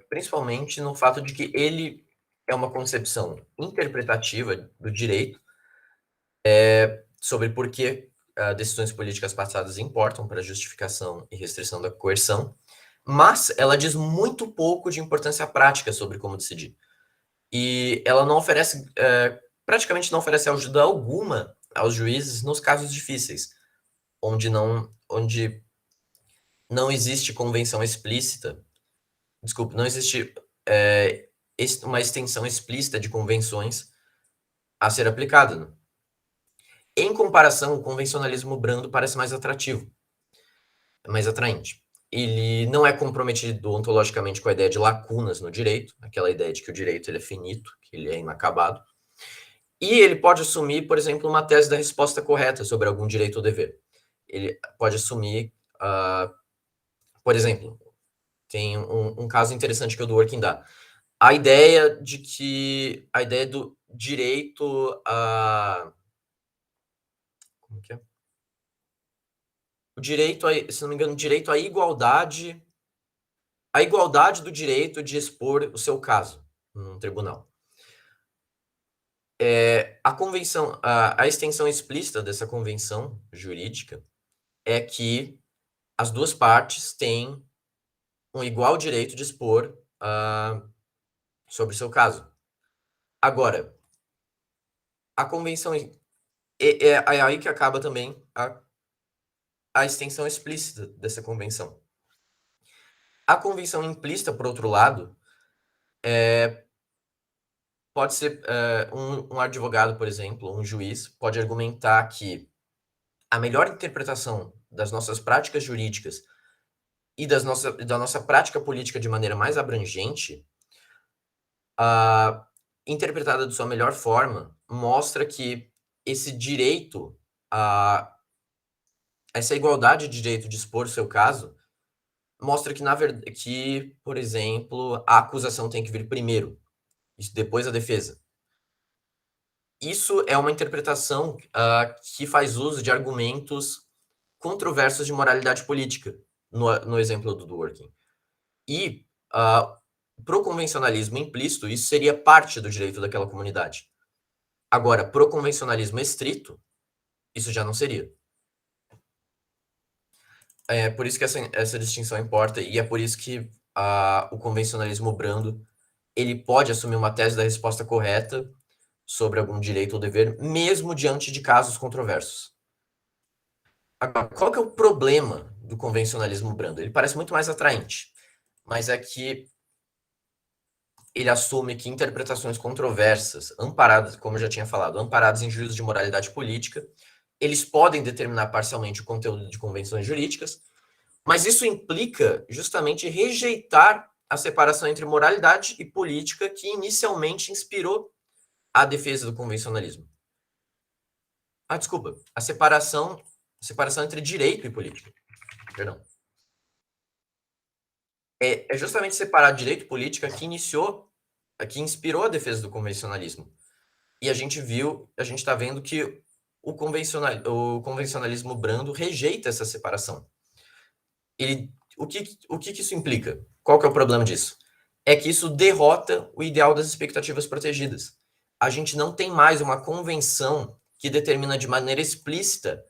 Speaker 2: Principalmente no fato de que ele é uma concepção interpretativa do direito sobre por que decisões políticas passadas importam para a justificação e restrição da coerção, mas ela diz muito pouco de importância prática sobre como decidir. E ela não oferece, praticamente não oferece ajuda alguma aos juízes nos casos difíceis, onde não existe convenção explícita, desculpe, não existe uma extensão explícita de convenções a ser aplicada, né? Em comparação, o convencionalismo brando parece mais atrativo, mais atraente. Ele não é comprometido ontologicamente com a ideia de lacunas no direito, aquela ideia de que o direito ele é finito, que ele é inacabado. E ele pode assumir, por exemplo, uma tese da resposta correta sobre algum direito ou dever. Ele pode assumir, por exemplo, tem um caso interessante que o Dworkin dá. A ideia do direito a... Como que é? O direito a, se não me engano, direito à igualdade... A igualdade do direito de expor o seu caso num tribunal. A convenção, a extensão explícita dessa convenção jurídica é que as duas partes têm um igual direito de expor sobre o seu caso. Agora, a convenção é aí que acaba também a extensão explícita dessa convenção. A convenção implícita, por outro lado, pode ser um advogado, por exemplo, um juiz, pode argumentar que a melhor interpretação das nossas práticas jurídicas e da nossa prática política de maneira mais abrangente, interpretada de sua melhor forma, mostra que esse direito, essa igualdade de direito de expor o seu caso, mostra que, por exemplo, a acusação tem que vir primeiro, depois a defesa. Isso é uma interpretação que faz uso de argumentos controversos de moralidade política, no exemplo do Dworkin. E, para o convencionalismo implícito, isso seria parte do direito daquela comunidade. Agora, para o convencionalismo estrito, isso já não seria. É por isso que essa distinção importa, e é por isso que o convencionalismo brando ele pode assumir uma tese da resposta correta sobre algum direito ou dever, mesmo diante de casos controversos. Agora, qual que é o problema do convencionalismo brando? Ele parece muito mais atraente, mas é que ele assume que interpretações controversas, amparadas, como eu já tinha falado, amparadas em juízos de moralidade política, eles podem determinar parcialmente o conteúdo de convenções jurídicas, mas isso implica justamente rejeitar a separação entre moralidade e política que inicialmente inspirou a defesa do convencionalismo. Desculpa, a separação entre direito e política. Perdão. É justamente separar direito e política que inspirou a defesa do convencionalismo. E a gente está vendo que o convencionalismo brando rejeita essa separação. O que isso implica? Qual que é o problema disso? É que isso derrota o ideal das expectativas protegidas. A gente não tem mais uma convenção que determina de maneira explícita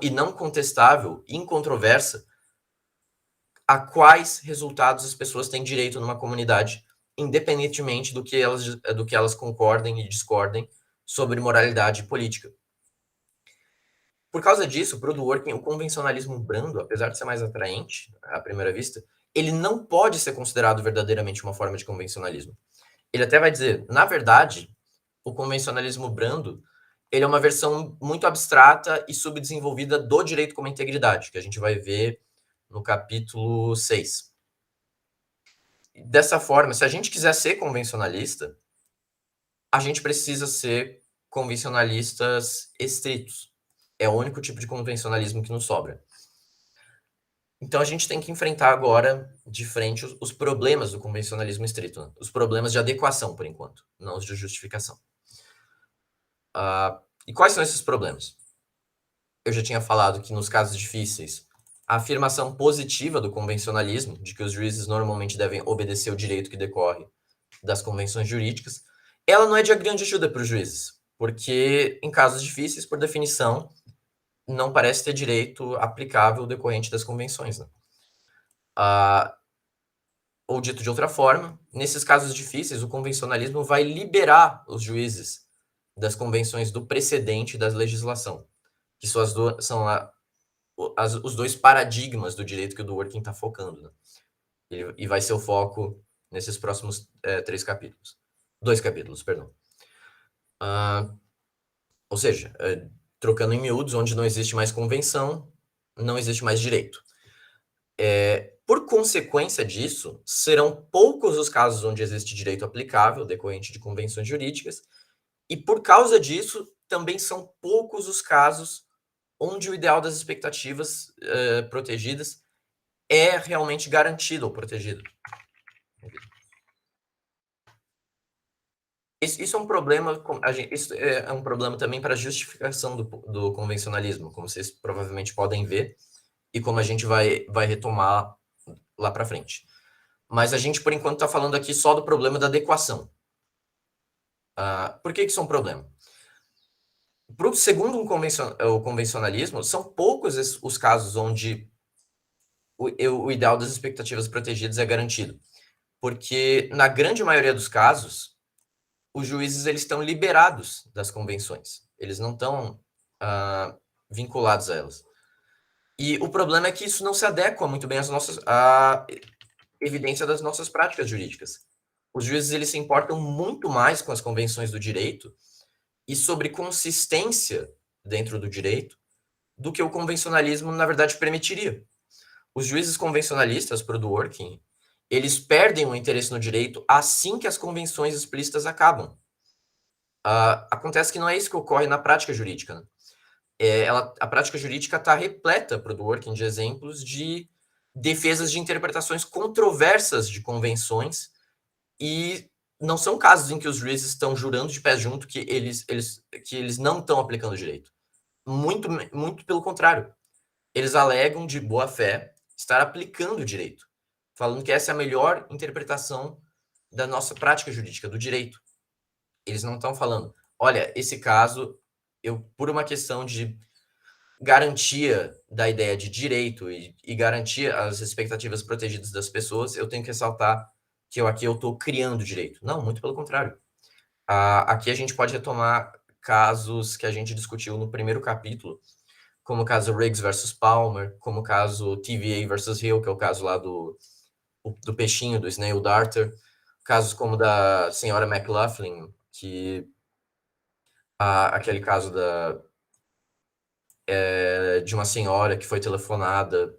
Speaker 2: e não contestável, incontroversa, a quais resultados as pessoas têm direito numa comunidade, independentemente do que elas concordem e discordem sobre moralidade política. Por causa disso, para o Dworkin, o convencionalismo brando, apesar de ser mais atraente à primeira vista, ele não pode ser considerado verdadeiramente uma forma de convencionalismo. Ele até vai dizer, na verdade, o convencionalismo brando, ele é uma versão muito abstrata e subdesenvolvida do direito como integridade, que a gente vai ver no capítulo 6. Dessa forma, se a gente quiser ser convencionalista, a gente precisa ser convencionalistas estritos. É o único tipo de convencionalismo que nos sobra. Então, a gente tem que enfrentar agora, de frente, os problemas do convencionalismo estrito, né? Os problemas de adequação, por enquanto, não os de justificação. E quais são esses problemas? Eu já tinha falado que, nos casos difíceis, a afirmação positiva do convencionalismo, de que os juízes normalmente devem obedecer o direito que decorre das convenções jurídicas, ela não é de grande ajuda para os juízes, porque, em casos difíceis, por definição, não parece ter direito aplicável decorrente das convenções, né? Ou dito de outra forma, nesses casos difíceis, o convencionalismo vai liberar os juízes das convenções do precedente da legislação, que são, os dois paradigmas do direito que o Dworkin está focando, né? E vai ser o foco nesses próximos 2 capítulos, perdão. Ou seja, trocando em miúdos, onde não existe mais convenção, não existe mais direito. Por consequência disso, serão poucos os casos onde existe direito aplicável decorrente de convenções jurídicas, e por causa disso, também são poucos os casos onde o ideal das expectativas protegidas é realmente garantido ou protegido. Isso é um problema, isso é um problema também para a justificação do convencionalismo, como vocês provavelmente podem ver, e como a gente vai retomar lá para frente. Mas a gente, por enquanto, está falando aqui só do problema da adequação. Por que isso é um problema? Segundo o convencionalismo, são poucos os casos onde o ideal das expectativas protegidas é garantido. Porque, na grande maioria dos casos, os juízes eles estão liberados das convenções. Eles não estão vinculados a elas. E o problema é que isso não se adequa muito bem à evidência das nossas práticas jurídicas. Os juízes eles se importam muito mais com as convenções do direito e sobre consistência dentro do direito do que o convencionalismo, na verdade, permitiria. Os juízes convencionalistas, para o Dworkin, eles perdem o interesse no direito assim que as convenções explícitas acabam. Acontece que não é isso que ocorre na prática jurídica, né? A prática jurídica está repleta, para o Dworkin, de exemplos de defesas de interpretações controversas de convenções, e não são casos em que os juízes estão jurando de pé junto que eles não estão aplicando o direito. Muito, muito pelo contrário. Eles alegam de boa fé estar aplicando o direito, falando que essa é a melhor interpretação da nossa prática jurídica, do direito. Eles não estão falando, olha, esse caso, por uma questão de garantia da ideia de direito e garantir as expectativas protegidas das pessoas, eu tenho que ressaltar que aqui eu estou criando direito. Não, muito pelo contrário. Aqui a gente pode retomar casos que a gente discutiu no primeiro capítulo, como o caso Riggs versus Palmer, como o caso TVA versus Hill, que é o caso lá do peixinho, do Snail Darter, casos como da senhora McLaughlin, que aquele caso de uma senhora que foi telefonada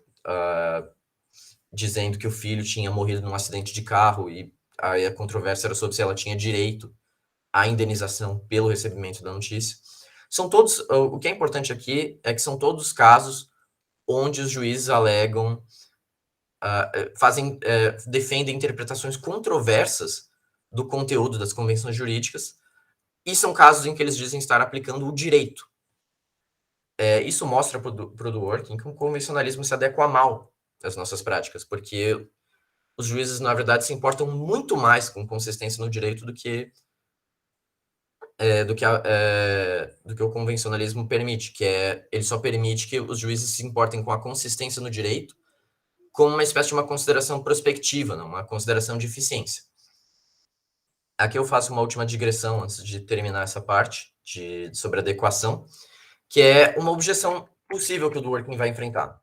Speaker 2: dizendo que o filho tinha morrido num acidente de carro, e aí a controvérsia era sobre se ela tinha direito à indenização pelo recebimento da notícia. São todos, o que é importante aqui é que são todos casos onde os juízes alegam, defendem interpretações controversas do conteúdo das convenções jurídicas, e são casos em que eles dizem estar aplicando o direito. Isso mostra para o Dworkin que o convencionalismo se adequa mal às nossas práticas, porque os juízes, na verdade, se importam muito mais com consistência no direito do que o convencionalismo permite, ele só permite que os juízes se importem com a consistência no direito como uma espécie de uma consideração prospectiva, não, uma consideração de eficiência. Aqui eu faço uma última digressão antes de terminar essa parte sobre adequação, que é uma objeção possível que o Dworkin vai enfrentar.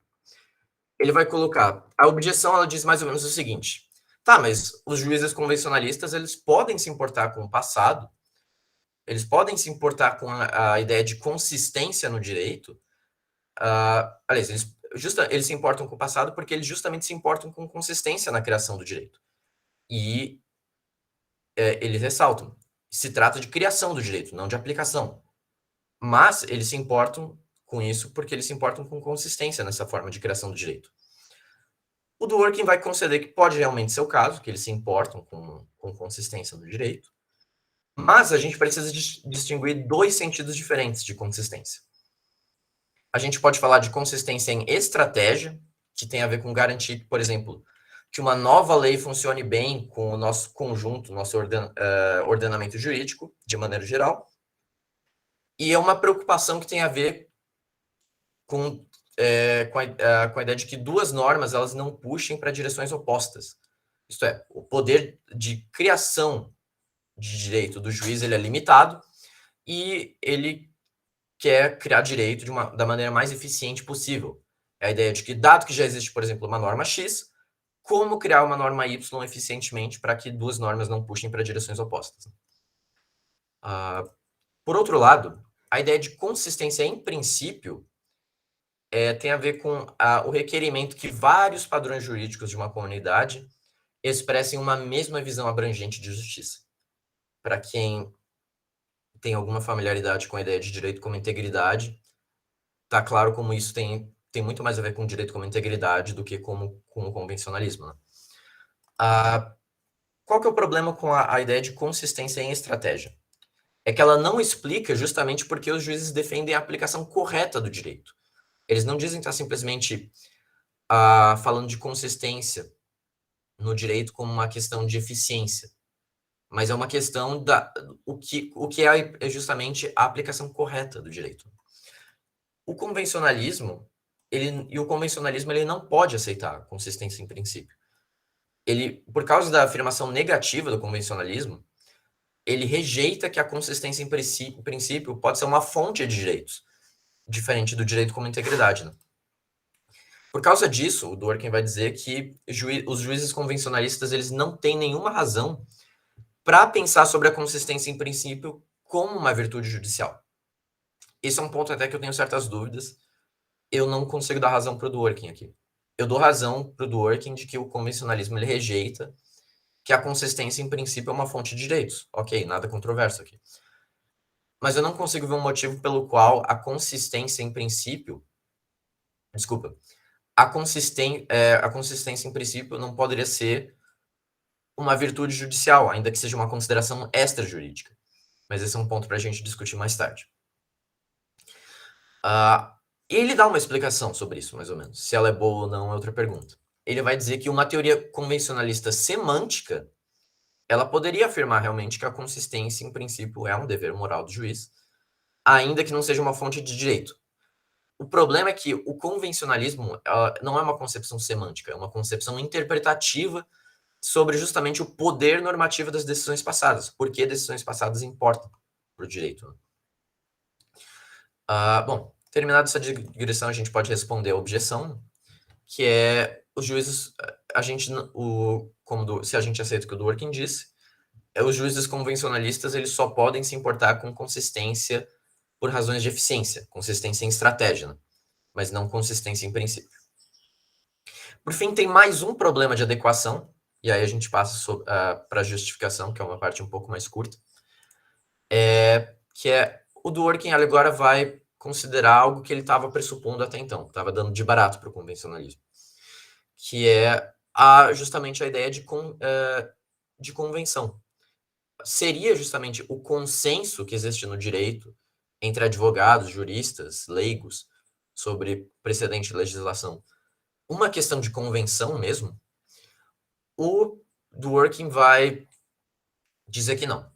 Speaker 2: Ele vai colocar, a objeção, ela diz mais ou menos o seguinte: tá, mas os juízes convencionalistas, eles podem se importar com o passado, eles podem se importar com a ideia de consistência no direito. Aliás, eles se importam com o passado porque eles justamente se importam com consistência na criação do direito. E eles ressaltam, se trata de criação do direito, não de aplicação. Mas eles se importam com isso porque eles se importam com consistência nessa forma de criação do direito. O Dworkin vai conceder que pode realmente ser o caso, que eles se importam com consistência no direito, mas a gente precisa distinguir dois sentidos diferentes de consistência. A gente pode falar de consistência em estratégia, que tem a ver com garantir, por exemplo, que uma nova lei funcione bem com o nosso conjunto, nosso ordenamento jurídico, de maneira geral. E é uma preocupação que tem a ver com a ideia de que duas normas elas não puxem para direções opostas. Isto é, o poder de criação de direito do juiz ele é limitado e ele quer criar direito da maneira mais eficiente possível. É a ideia de que, dado que já existe, por exemplo, uma norma X, como criar uma norma Y eficientemente para que duas normas não puxem para direções opostas. Por outro lado, a ideia de consistência em princípio tem a ver com o requerimento que vários padrões jurídicos de uma comunidade expressem uma mesma visão abrangente de justiça. Para quem tem alguma familiaridade com a ideia de direito como integridade, tá claro como isso tem muito mais a ver com direito como integridade do que com o convencionalismo. Né? Qual que é o problema com a ideia de consistência em estratégia? É que ela não explica justamente porque os juízes defendem a aplicação correta do direito. Eles não dizem que está simplesmente falando de consistência no direito como uma questão de eficiência, mas é uma questão o que é justamente a aplicação correta do direito. O convencionalismo ele não pode aceitar a consistência em princípio. Ele, por causa da afirmação negativa do convencionalismo, ele rejeita que a consistência em princípio pode ser uma fonte de direitos, diferente do direito como integridade. Né? Por causa disso, o Dworkin vai dizer que os juízes convencionalistas eles não têm nenhuma razão para pensar sobre a consistência em princípio como uma virtude judicial. Esse é um ponto até que eu tenho certas dúvidas. Eu não consigo dar razão para o Dworkin aqui. Eu dou razão para o Dworkin de que o convencionalismo ele rejeita que a consistência em princípio é uma fonte de direitos. Ok, nada controverso aqui. Mas eu não consigo ver um motivo pelo qual a consistência em princípio... Desculpa. A consistência em princípio não poderia ser uma virtude judicial, ainda que seja uma consideração extrajurídica. Mas esse é um ponto para a gente discutir mais tarde. Ele dá uma explicação sobre isso, mais ou menos. Se ela é boa ou não é outra pergunta. Ele vai dizer que uma teoria convencionalista semântica ela poderia afirmar realmente que a consistência, em princípio, é um dever moral do juiz, ainda que não seja uma fonte de direito. O problema é que o convencionalismo não é uma concepção semântica, é uma concepção interpretativa sobre justamente o poder normativo das decisões passadas, porque decisões passadas importam para o direito. Bom, terminada essa digressão, a gente pode responder a objeção, que é os juízes, se a gente aceita o que o Dworkin disse, os juízes convencionalistas eles só podem se importar com consistência por razões de eficiência, consistência em estratégia, né? Mas não consistência em princípio. Por fim, tem mais um problema de adequação, e aí a gente passa para a justificação, que é uma parte um pouco mais curta, que é o Dworkin agora vai considerar algo que ele estava pressupondo até então, estava dando de barato para o convencionalismo, que é justamente a ideia de convenção. Seria justamente o consenso que existe no direito entre advogados, juristas, leigos, sobre precedente de legislação, uma questão de convenção mesmo? O Dworkin vai dizer que não,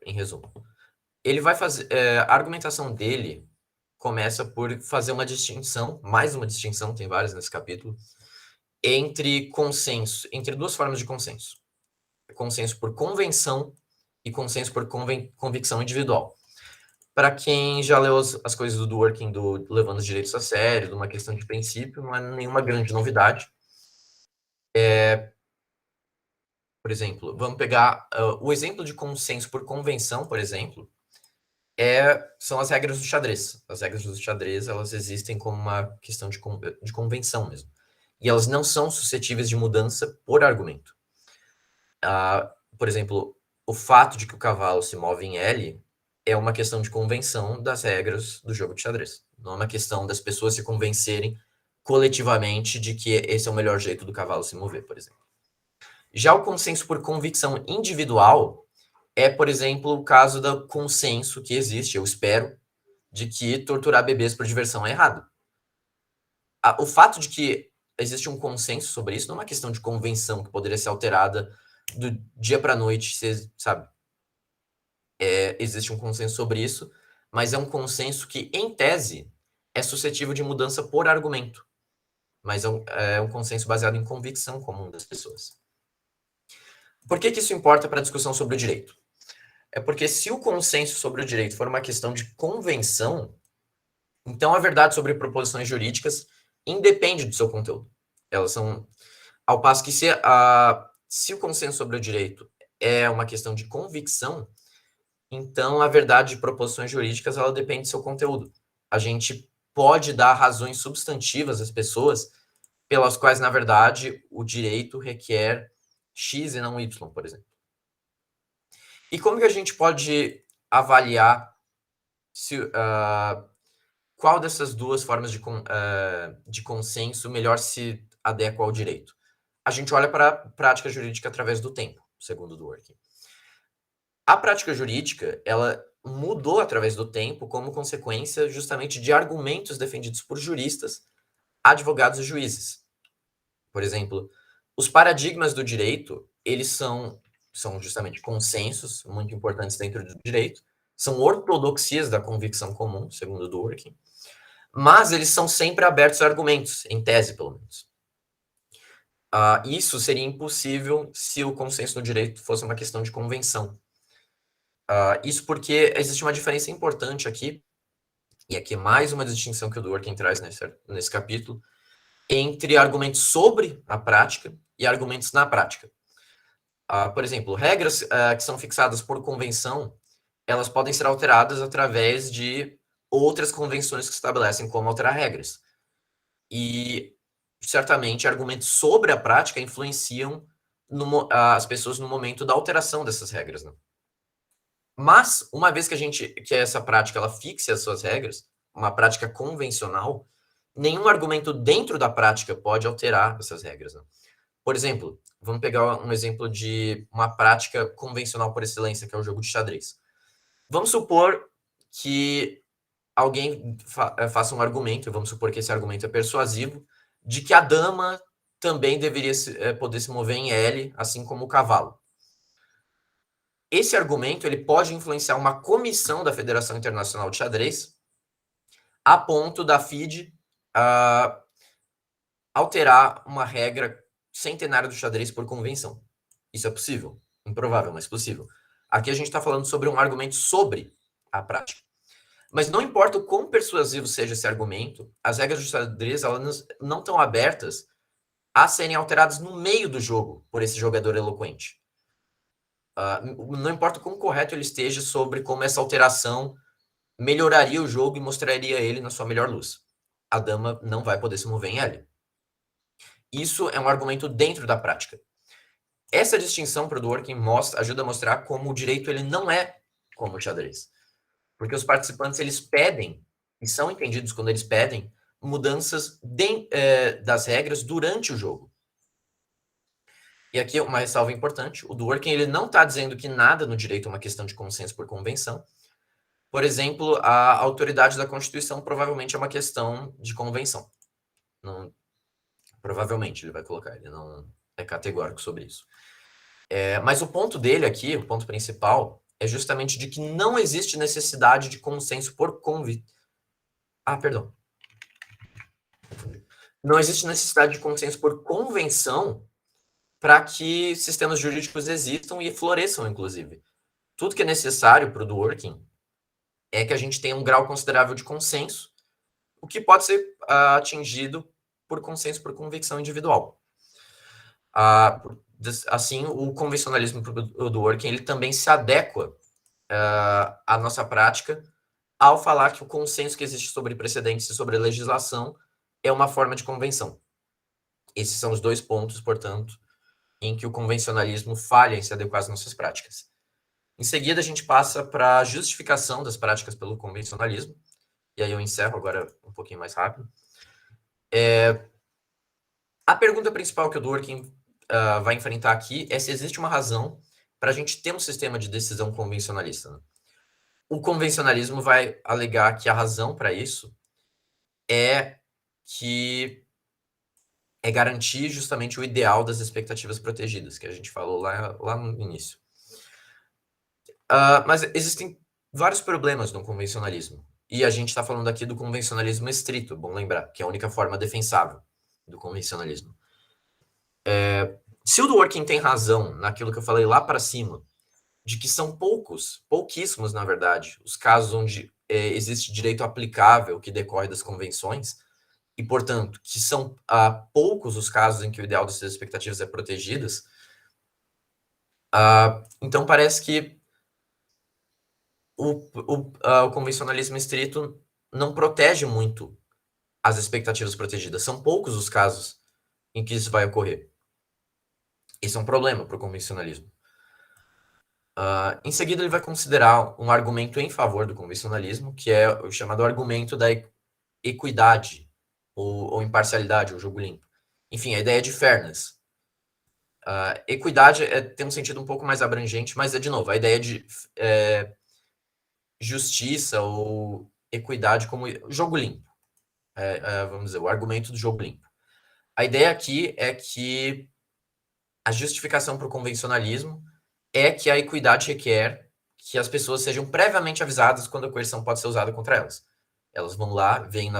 Speaker 2: em resumo. Ele vai fazer... a argumentação dele começa por fazer uma distinção, mais uma distinção, tem várias nesse capítulo, entre duas formas de consenso. Consenso por convenção e consenso por convicção individual. Para quem já leu as coisas do Dworkin, do Levando os Direitos a Sério, de uma questão de princípio, não é nenhuma grande novidade. Por exemplo, vamos pegar o exemplo de consenso por convenção, por exemplo, são as regras do xadrez. As regras do xadrez, elas existem como uma questão de convenção mesmo. E elas não são suscetíveis de mudança por argumento. Por exemplo, o fato de que o cavalo se move em L é uma questão de convenção das regras do jogo de xadrez. Não é uma questão das pessoas se convencerem coletivamente de que esse é o melhor jeito do cavalo se mover, por exemplo. Já o consenso por convicção individual é, por exemplo, o caso do consenso que existe, eu espero, de que torturar bebês por diversão é errado. O fato de que existe um consenso sobre isso não é uma questão de convenção que poderia ser alterada do dia para a noite, sabe? Existe um consenso sobre isso, mas é um consenso que, em tese, é suscetível de mudança por argumento. Mas é um consenso baseado em convicção comum das pessoas. Por que isso importa para a discussão sobre o direito? É porque se o consenso sobre o direito for uma questão de convenção, então a verdade sobre proposições jurídicas independe do seu conteúdo. Elas são... Ao passo que se o consenso sobre o direito é uma questão de convicção, então a verdade de proposições jurídicas ela depende do seu conteúdo. A gente pode dar razões substantivas às pessoas pelas quais, na verdade, o direito requer X e não Y, por exemplo. E como que a gente pode avaliar qual dessas duas formas de consenso melhor se adequa ao direito? A gente olha para a prática jurídica através do tempo, segundo o Dworkin. A prática jurídica, ela mudou através do tempo como consequência justamente de argumentos defendidos por juristas, advogados e juízes. Por exemplo, os paradigmas do direito, eles são justamente consensos muito importantes dentro do direito, são ortodoxias da convicção comum, segundo Dworkin, mas eles são sempre abertos a argumentos, em tese, pelo menos. Isso seria impossível se o consenso no direito fosse uma questão de convenção. Isso porque existe uma diferença importante aqui, e aqui é mais uma distinção que o Dworkin traz nesse capítulo, entre argumentos sobre a prática e argumentos na prática. Por exemplo, regras que são fixadas por convenção, elas podem ser alteradas através de outras convenções que estabelecem como alterar regras. E, certamente, argumentos sobre a prática influenciam as pessoas no momento da alteração dessas regras, né? Mas, uma vez que essa prática ela fixe as suas regras, uma prática convencional, nenhum argumento dentro da prática pode alterar essas regras, né? Por exemplo, vamos pegar um exemplo de uma prática convencional por excelência, que é o jogo de xadrez. Vamos supor que alguém faça um argumento, vamos supor que esse argumento é persuasivo, de que a dama também deveria poder se mover em L, assim como o cavalo. Esse argumento ele pode influenciar uma comissão da Federação Internacional de Xadrez a ponto da FIDE alterar uma regra centenária do xadrez por convenção. Isso é possível. Improvável, mas possível. Aqui a gente está falando sobre um argumento sobre a prática. Mas não importa o quão persuasivo seja esse argumento, as regras do xadrez elas não estão abertas a serem alteradas no meio do jogo por esse jogador eloquente. Não importa o quão correto ele esteja sobre como essa alteração melhoraria o jogo e mostraria ele na sua melhor luz. A dama não vai poder se mover em L. Isso é um argumento dentro da prática. Essa distinção para o Dworkin ajuda a mostrar como o direito ele não é como o xadrez. Porque os participantes eles pedem, e são entendidos quando eles pedem, mudanças das regras durante o jogo. E aqui uma ressalva importante, o Dworkin ele não está dizendo que nada no direito é uma questão de consenso por convenção. Por exemplo, a autoridade da Constituição provavelmente é uma questão de convenção. Não, provavelmente ele vai colocar, ele não é categórico sobre isso. Mas o ponto dele aqui, o ponto principal, é justamente de que não existe necessidade de consenso por convicção. Perdão. Não existe necessidade de consenso por convenção para que sistemas jurídicos existam e floresçam, inclusive. Tudo que é necessário para o Dworkin é que a gente tenha um grau considerável de consenso, o que pode ser atingido por consenso por convicção individual. Assim, o convencionalismo do Dworkin ele também se adequa à nossa prática ao falar que o consenso que existe sobre precedentes e sobre legislação é uma forma de convenção. Esses são os dois pontos, portanto, em que o convencionalismo falha em se adequar às nossas práticas. Em seguida, a gente passa para a justificação das práticas pelo convencionalismo, e aí eu encerro agora um pouquinho mais rápido. A pergunta principal que o Dworkin vai enfrentar aqui é se existe uma razão para a gente ter um sistema de decisão convencionalista, né? O convencionalismo vai alegar que a razão para isso é que é garantir justamente o ideal das expectativas protegidas, que a gente falou lá no início. Mas existem vários problemas no convencionalismo. E a gente está falando aqui do convencionalismo estrito, bom lembrar, que é a única forma defensável do convencionalismo. Se o Dworkin tem razão naquilo que eu falei lá para cima, de que são pouquíssimos, na verdade, os casos onde existe direito aplicável que decorre das convenções, e, portanto, que são poucos os casos em que o ideal das expectativas é protegidas, então parece que o convencionalismo estrito não protege muito as expectativas protegidas. São poucos os casos em que isso vai ocorrer. Isso é um problema para o convencionalismo. Em seguida, ele vai considerar um argumento em favor do convencionalismo, que é o chamado argumento da equidade, ou imparcialidade, ou jogo limpo. Enfim, a ideia de fairness. Equidade tem um sentido um pouco mais abrangente, mas, de novo, a ideia de justiça ou equidade como jogo limpo. Vamos dizer, o argumento do jogo limpo. A ideia aqui é que a justificação para o convencionalismo é que a equidade requer que as pessoas sejam previamente avisadas quando a coerção pode ser usada contra elas. Elas vão lá, veem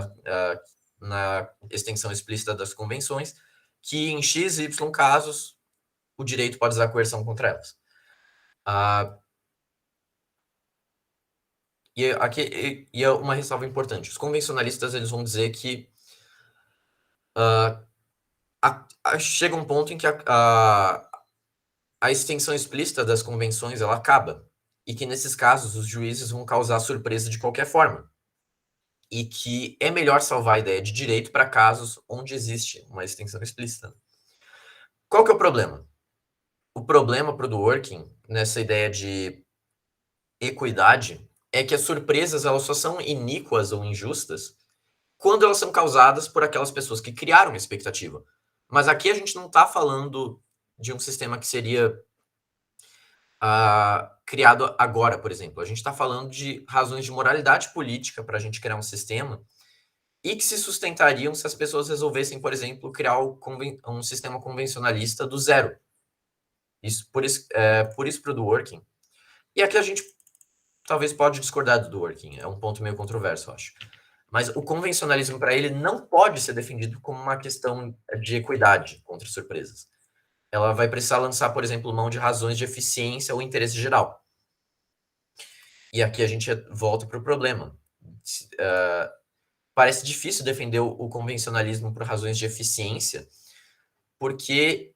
Speaker 2: na extensão explícita das convenções que em X e Y casos o direito pode usar coerção contra elas. E aqui é uma ressalva importante. Os convencionalistas eles vão dizer que chega um ponto em que a extensão explícita das convenções ela acaba e que nesses casos os juízes vão causar surpresa de qualquer forma e que é melhor salvar a ideia de direito para casos onde existe uma extensão explícita. Qual que é o problema? O problema para o Dworkin nessa ideia de equidade é que as surpresas elas só são iníquas ou injustas quando elas são causadas por aquelas pessoas que criaram a expectativa. Mas aqui a gente não está falando de um sistema que seria criado agora, por exemplo. A gente está falando de razões de moralidade política para a gente criar um sistema e que se sustentariam se as pessoas resolvessem, por exemplo, criar um sistema convencionalista do zero. Por isso para o Dworkin. E aqui a gente talvez pode discordar do Dworkin. É um ponto meio controverso, eu acho. Mas o convencionalismo para ele não pode ser defendido como uma questão de equidade contra surpresas. Ela vai precisar lançar, por exemplo, mão de razões de eficiência ou interesse geral. E aqui a gente volta para o problema. Parece difícil defender o convencionalismo por razões de eficiência, porque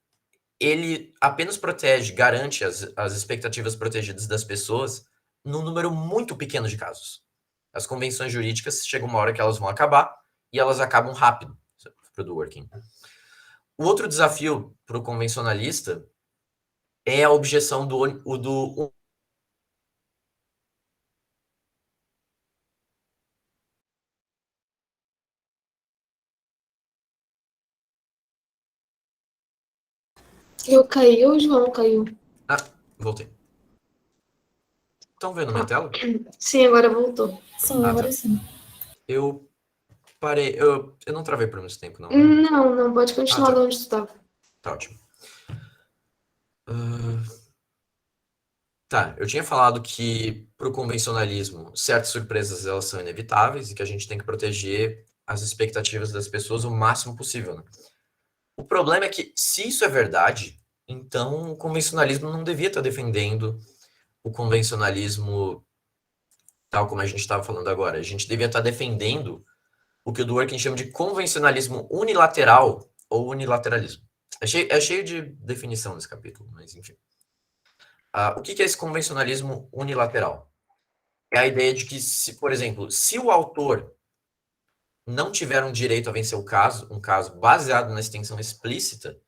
Speaker 2: ele apenas garante as expectativas protegidas das pessoas num número muito pequeno de casos. As convenções jurídicas chegam uma hora que elas vão acabar e elas acabam rápido para o Dworkin. O outro desafio para o convencionalista é a objeção do
Speaker 1: Eu caí ou o João caiu?
Speaker 2: Voltei. Estão vendo minha tela?
Speaker 1: Sim, agora voltou.
Speaker 3: Sim, agora
Speaker 2: tá.
Speaker 3: sim.
Speaker 2: Eu parei. Eu não travei por muito tempo, não.
Speaker 1: Não, pode continuar
Speaker 2: tá.
Speaker 1: de onde tu estava.
Speaker 2: Tá ótimo. Tá, eu tinha falado que para o convencionalismo, certas surpresas elas são inevitáveis e que a gente tem que proteger as expectativas das pessoas o máximo possível, né? O problema é que, se isso é verdade, então o convencionalismo não devia estar defendendo o convencionalismo tal como a gente estava falando agora. A gente devia estar defendendo o que o Dworkin chama de convencionalismo unilateral ou unilateralismo. É cheio de definição nesse capítulo, mas enfim. O que é esse convencionalismo unilateral? É a ideia de que, por exemplo, se o autor não tiver um direito a vencer um caso baseado na extensão explícita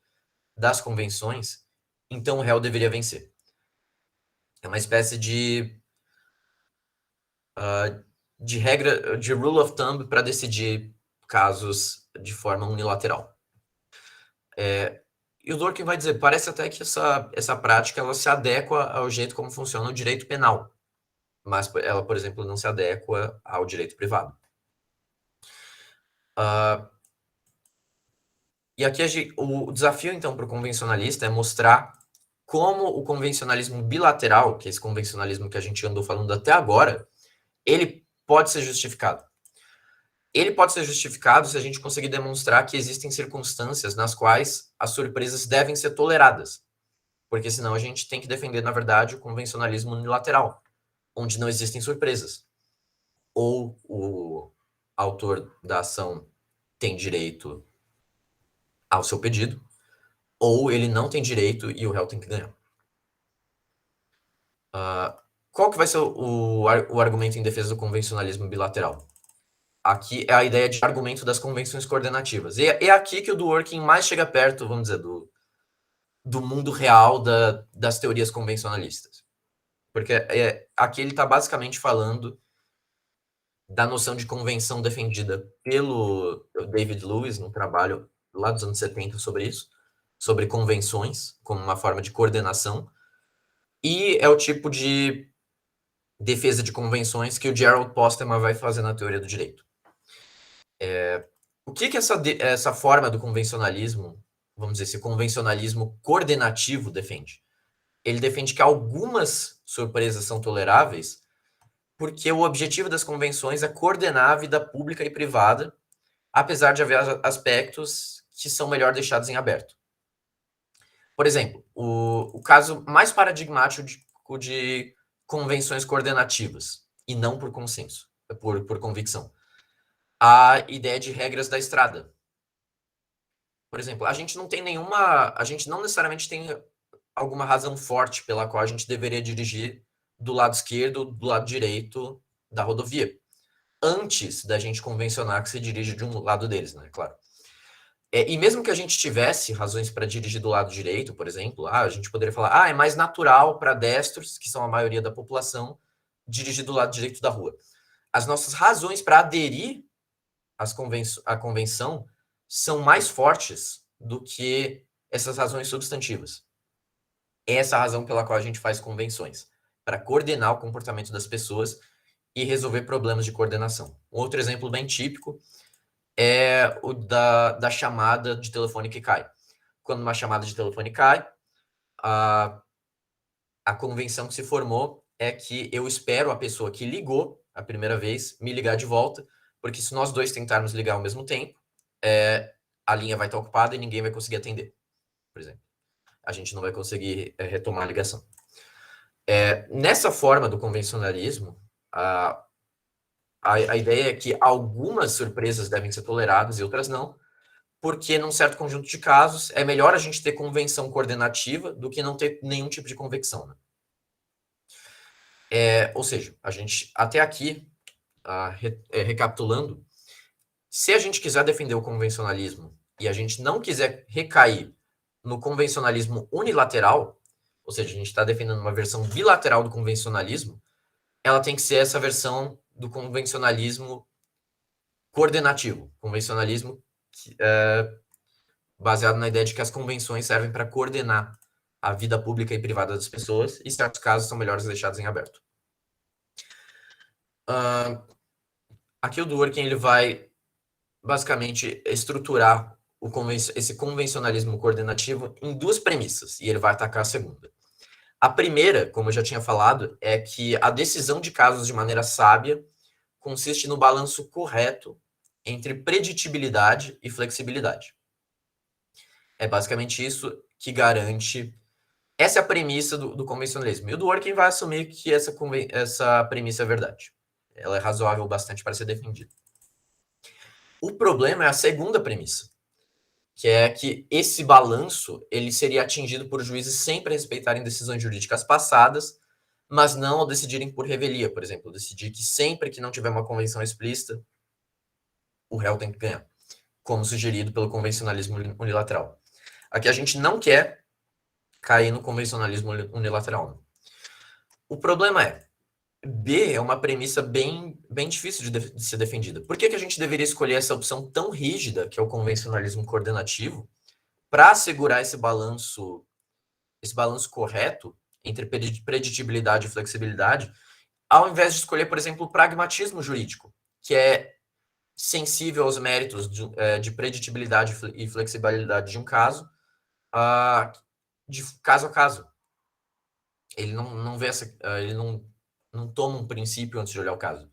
Speaker 2: das convenções, então o réu deveria vencer. É uma espécie de regra, de rule of thumb para decidir casos de forma unilateral. E o Dworkin vai dizer, parece até que essa prática ela se adequa ao jeito como funciona o direito penal, mas ela, por exemplo, não se adequa ao direito privado. E aqui o desafio, então, para o convencionalista é mostrar como o convencionalismo bilateral, que é esse convencionalismo que a gente andou falando até agora, ele pode ser justificado. Ele pode ser justificado se a gente conseguir demonstrar que existem circunstâncias nas quais as surpresas devem ser toleradas. Porque senão a gente tem que defender, na verdade, o convencionalismo unilateral, onde não existem surpresas. Ou o autor da ação tem direito ao seu pedido, ou ele não tem direito e o réu tem que ganhar. Qual que vai ser o argumento em defesa do convencionalismo bilateral? Aqui é a ideia de argumento das convenções coordenativas. E é aqui que o Dworkin mais chega perto, vamos dizer, do mundo real das teorias convencionalistas. Porque aqui ele está basicamente falando da noção de convenção defendida pelo David Lewis, num trabalho lá dos anos 70 sobre isso, sobre convenções como uma forma de coordenação, e é o tipo de defesa de convenções que o Gerald Postman vai fazer na teoria do direito. O que essa forma do convencionalismo, vamos dizer, esse convencionalismo coordenativo defende? Ele defende que algumas surpresas são toleráveis porque o objetivo das convenções é coordenar a vida pública e privada, apesar de haver aspectos que são melhor deixados em aberto. Por exemplo, o caso mais paradigmático de convenções coordenativas, e não por consenso, por convicção. A ideia de regras da estrada. Por exemplo, a gente não necessariamente tem alguma razão forte pela qual a gente deveria dirigir do lado esquerdo, do lado direito da rodovia, antes da gente convencionar que se dirige de um lado deles, né? Claro. E mesmo que a gente tivesse razões para dirigir do lado direito, por exemplo, a gente poderia falar, é mais natural para destros, que são a maioria da população, dirigir do lado direito da rua. As nossas razões para aderir à convenção são mais fortes do que essas razões substantivas. É essa a razão pela qual a gente faz convenções, para coordenar o comportamento das pessoas e resolver problemas de coordenação. Um outro exemplo bem típico é o da chamada de telefone que cai. Quando uma chamada de telefone cai, a convenção que se formou é que eu espero a pessoa que ligou a primeira vez me ligar de volta, porque se nós dois tentarmos ligar ao mesmo tempo, a linha vai estar ocupada e ninguém vai conseguir atender, por exemplo. A gente não vai conseguir retomar a ligação. Nessa forma do convencionalismo, a ideia é que algumas surpresas devem ser toleradas e outras não, porque num certo conjunto de casos é melhor a gente ter convenção coordenativa do que não ter nenhum tipo de convecção, né? Ou seja, a gente, até aqui, recapitulando, se a gente quiser defender o convencionalismo e a gente não quiser recair no convencionalismo unilateral, ou seja, a gente está defendendo uma versão bilateral do convencionalismo, ela tem que ser essa versão do convencionalismo coordenativo, convencionalismo baseado na ideia de que as convenções servem para coordenar a vida pública e privada das pessoas, e em certos casos são melhores deixados em aberto. Aqui o Dworkin ele vai basicamente estruturar esse convencionalismo coordenativo em duas premissas, e ele vai atacar a segunda. A primeira, como eu já tinha falado, é que a decisão de casos de maneira sábia consiste no balanço correto entre preditibilidade e flexibilidade. É basicamente isso que garante. Essa é a premissa do convencionalismo. E o Dworkin vai assumir que essa premissa é verdade. Ela é razoável bastante para ser defendida. O problema é a segunda premissa, que é que esse balanço ele seria atingido por juízes sempre respeitarem decisões jurídicas passadas, mas não ao decidirem por revelia, por exemplo, decidir que sempre que não tiver uma convenção explícita, o réu tem que ganhar, como sugerido pelo convencionalismo unilateral. Aqui a gente não quer cair no convencionalismo unilateral. O problema é, B é uma premissa bem difícil de ser defendida. Por que a gente deveria escolher essa opção tão rígida, que é o convencionalismo coordenativo, para assegurar esse balanço correto entre preditibilidade e flexibilidade, ao invés de escolher, por exemplo, o pragmatismo jurídico, que é sensível aos méritos de preditibilidade e flexibilidade de um caso, de caso a caso. Ele não vê ele não toma um princípio antes de olhar o caso.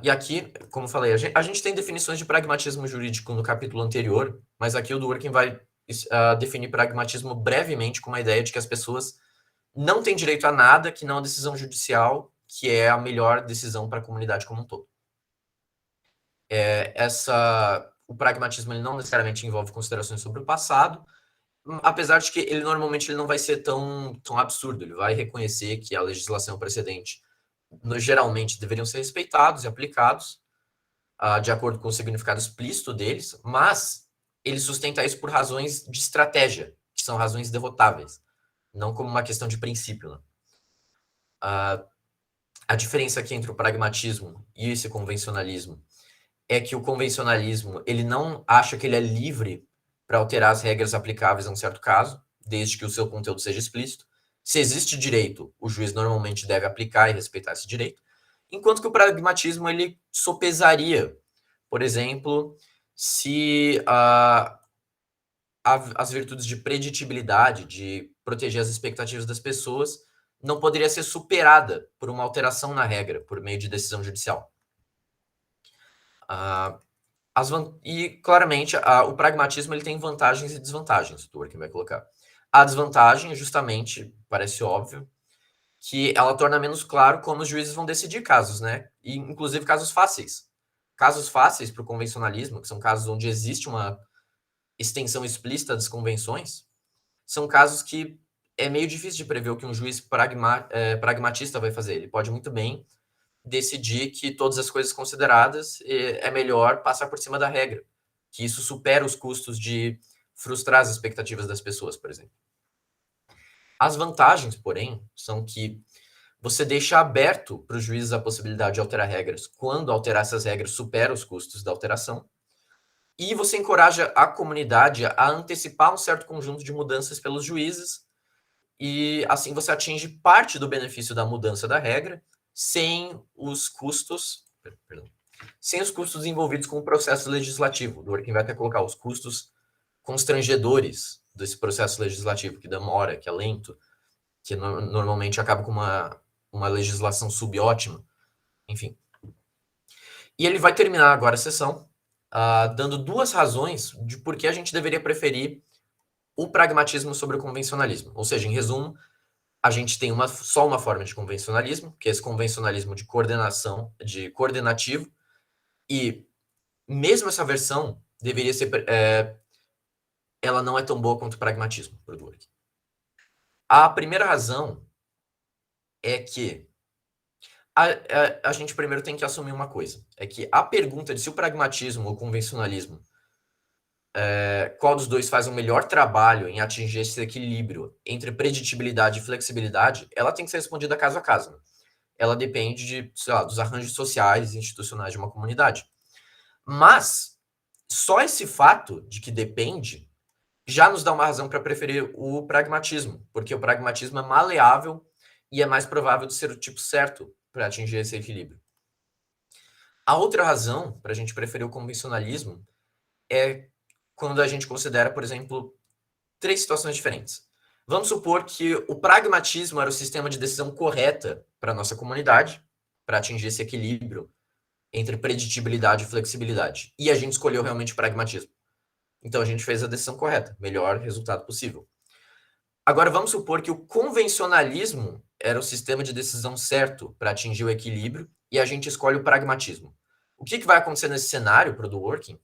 Speaker 2: E aqui, como eu falei, a gente tem definições de pragmatismo jurídico no capítulo anterior, mas aqui o Dworkin vai definir pragmatismo brevemente com uma ideia de que as pessoas não têm direito a nada que não a decisão judicial, que é a melhor decisão para a comunidade como um todo. O pragmatismo ele não necessariamente envolve considerações sobre o passado, apesar de que ele normalmente ele não vai ser tão absurdo, ele vai reconhecer que a legislação precedente geralmente deveriam ser respeitados e aplicados de acordo com o significado explícito deles, mas ele sustenta isso por razões de estratégia, que são razões derrotáveis, não como uma questão de princípio. Né? A diferença aqui entre o pragmatismo e esse convencionalismo é que o convencionalismo ele não acha que ele é livre para alterar as regras aplicáveis a um certo caso, desde que o seu conteúdo seja explícito. Se existe direito, o juiz normalmente deve aplicar e respeitar esse direito, enquanto que o pragmatismo ele sopesaria, por exemplo, se as virtudes de preditibilidade, de proteger as expectativas das pessoas, não poderia ser superada por uma alteração na regra, por meio de decisão judicial. E, claramente, o pragmatismo ele tem vantagens e desvantagens, o Dworkin vai colocar. A desvantagem, justamente, parece óbvio, que ela torna menos claro como os juízes vão decidir casos, né? E, inclusive, casos fáceis. Casos fáceis para o convencionalismo, que são casos onde existe uma extensão explícita das convenções, são casos que é meio difícil de prever o que um juiz pragmatista vai fazer. Ele pode muito bem decidir que todas as coisas consideradas é melhor passar por cima da regra, que isso supera os custos de frustrar as expectativas das pessoas, por exemplo. As vantagens, porém, são que você deixa aberto para os juízes a possibilidade de alterar regras quando alterar essas regras supera os custos da alteração, e você encoraja a comunidade a antecipar um certo conjunto de mudanças pelos juízes, e assim você atinge parte do benefício da mudança da regra, sem os custos envolvidos com o processo legislativo. O Dworkin vai até colocar os custos constrangedores desse processo legislativo, que demora, que é lento, que normalmente acaba com uma legislação subótima, enfim. E ele vai terminar agora a sessão dando duas razões de por que a gente deveria preferir o pragmatismo sobre o convencionalismo. Ou seja, em resumo, a gente tem só uma forma de convencionalismo, que é esse convencionalismo de coordenativo, e mesmo essa versão deveria ser... ela não é tão boa quanto o pragmatismo, para o Dworkin. A primeira razão é que a gente primeiro tem que assumir uma coisa, é que a pergunta de se o pragmatismo ou o convencionalismo, qual dos dois faz o melhor trabalho em atingir esse equilíbrio entre preditibilidade e flexibilidade, ela tem que ser respondida caso a caso. Né? Ela depende de, sei lá, dos arranjos sociais e institucionais de uma comunidade. Mas só esse fato de que depende já nos dá uma razão para preferir o pragmatismo, porque o pragmatismo é maleável e é mais provável de ser o tipo certo para atingir esse equilíbrio. A outra razão para a gente preferir o convencionalismo é quando a gente considera, por exemplo, três situações diferentes. Vamos supor que o pragmatismo era o sistema de decisão correta para a nossa comunidade, para atingir esse equilíbrio entre preditibilidade e flexibilidade. E a gente escolheu realmente o pragmatismo. Então a gente fez a decisão correta, melhor resultado possível. Agora vamos supor que o convencionalismo era o sistema de decisão certo para atingir o equilíbrio e a gente escolhe o pragmatismo. O que vai acontecer nesse cenário para o Dworkin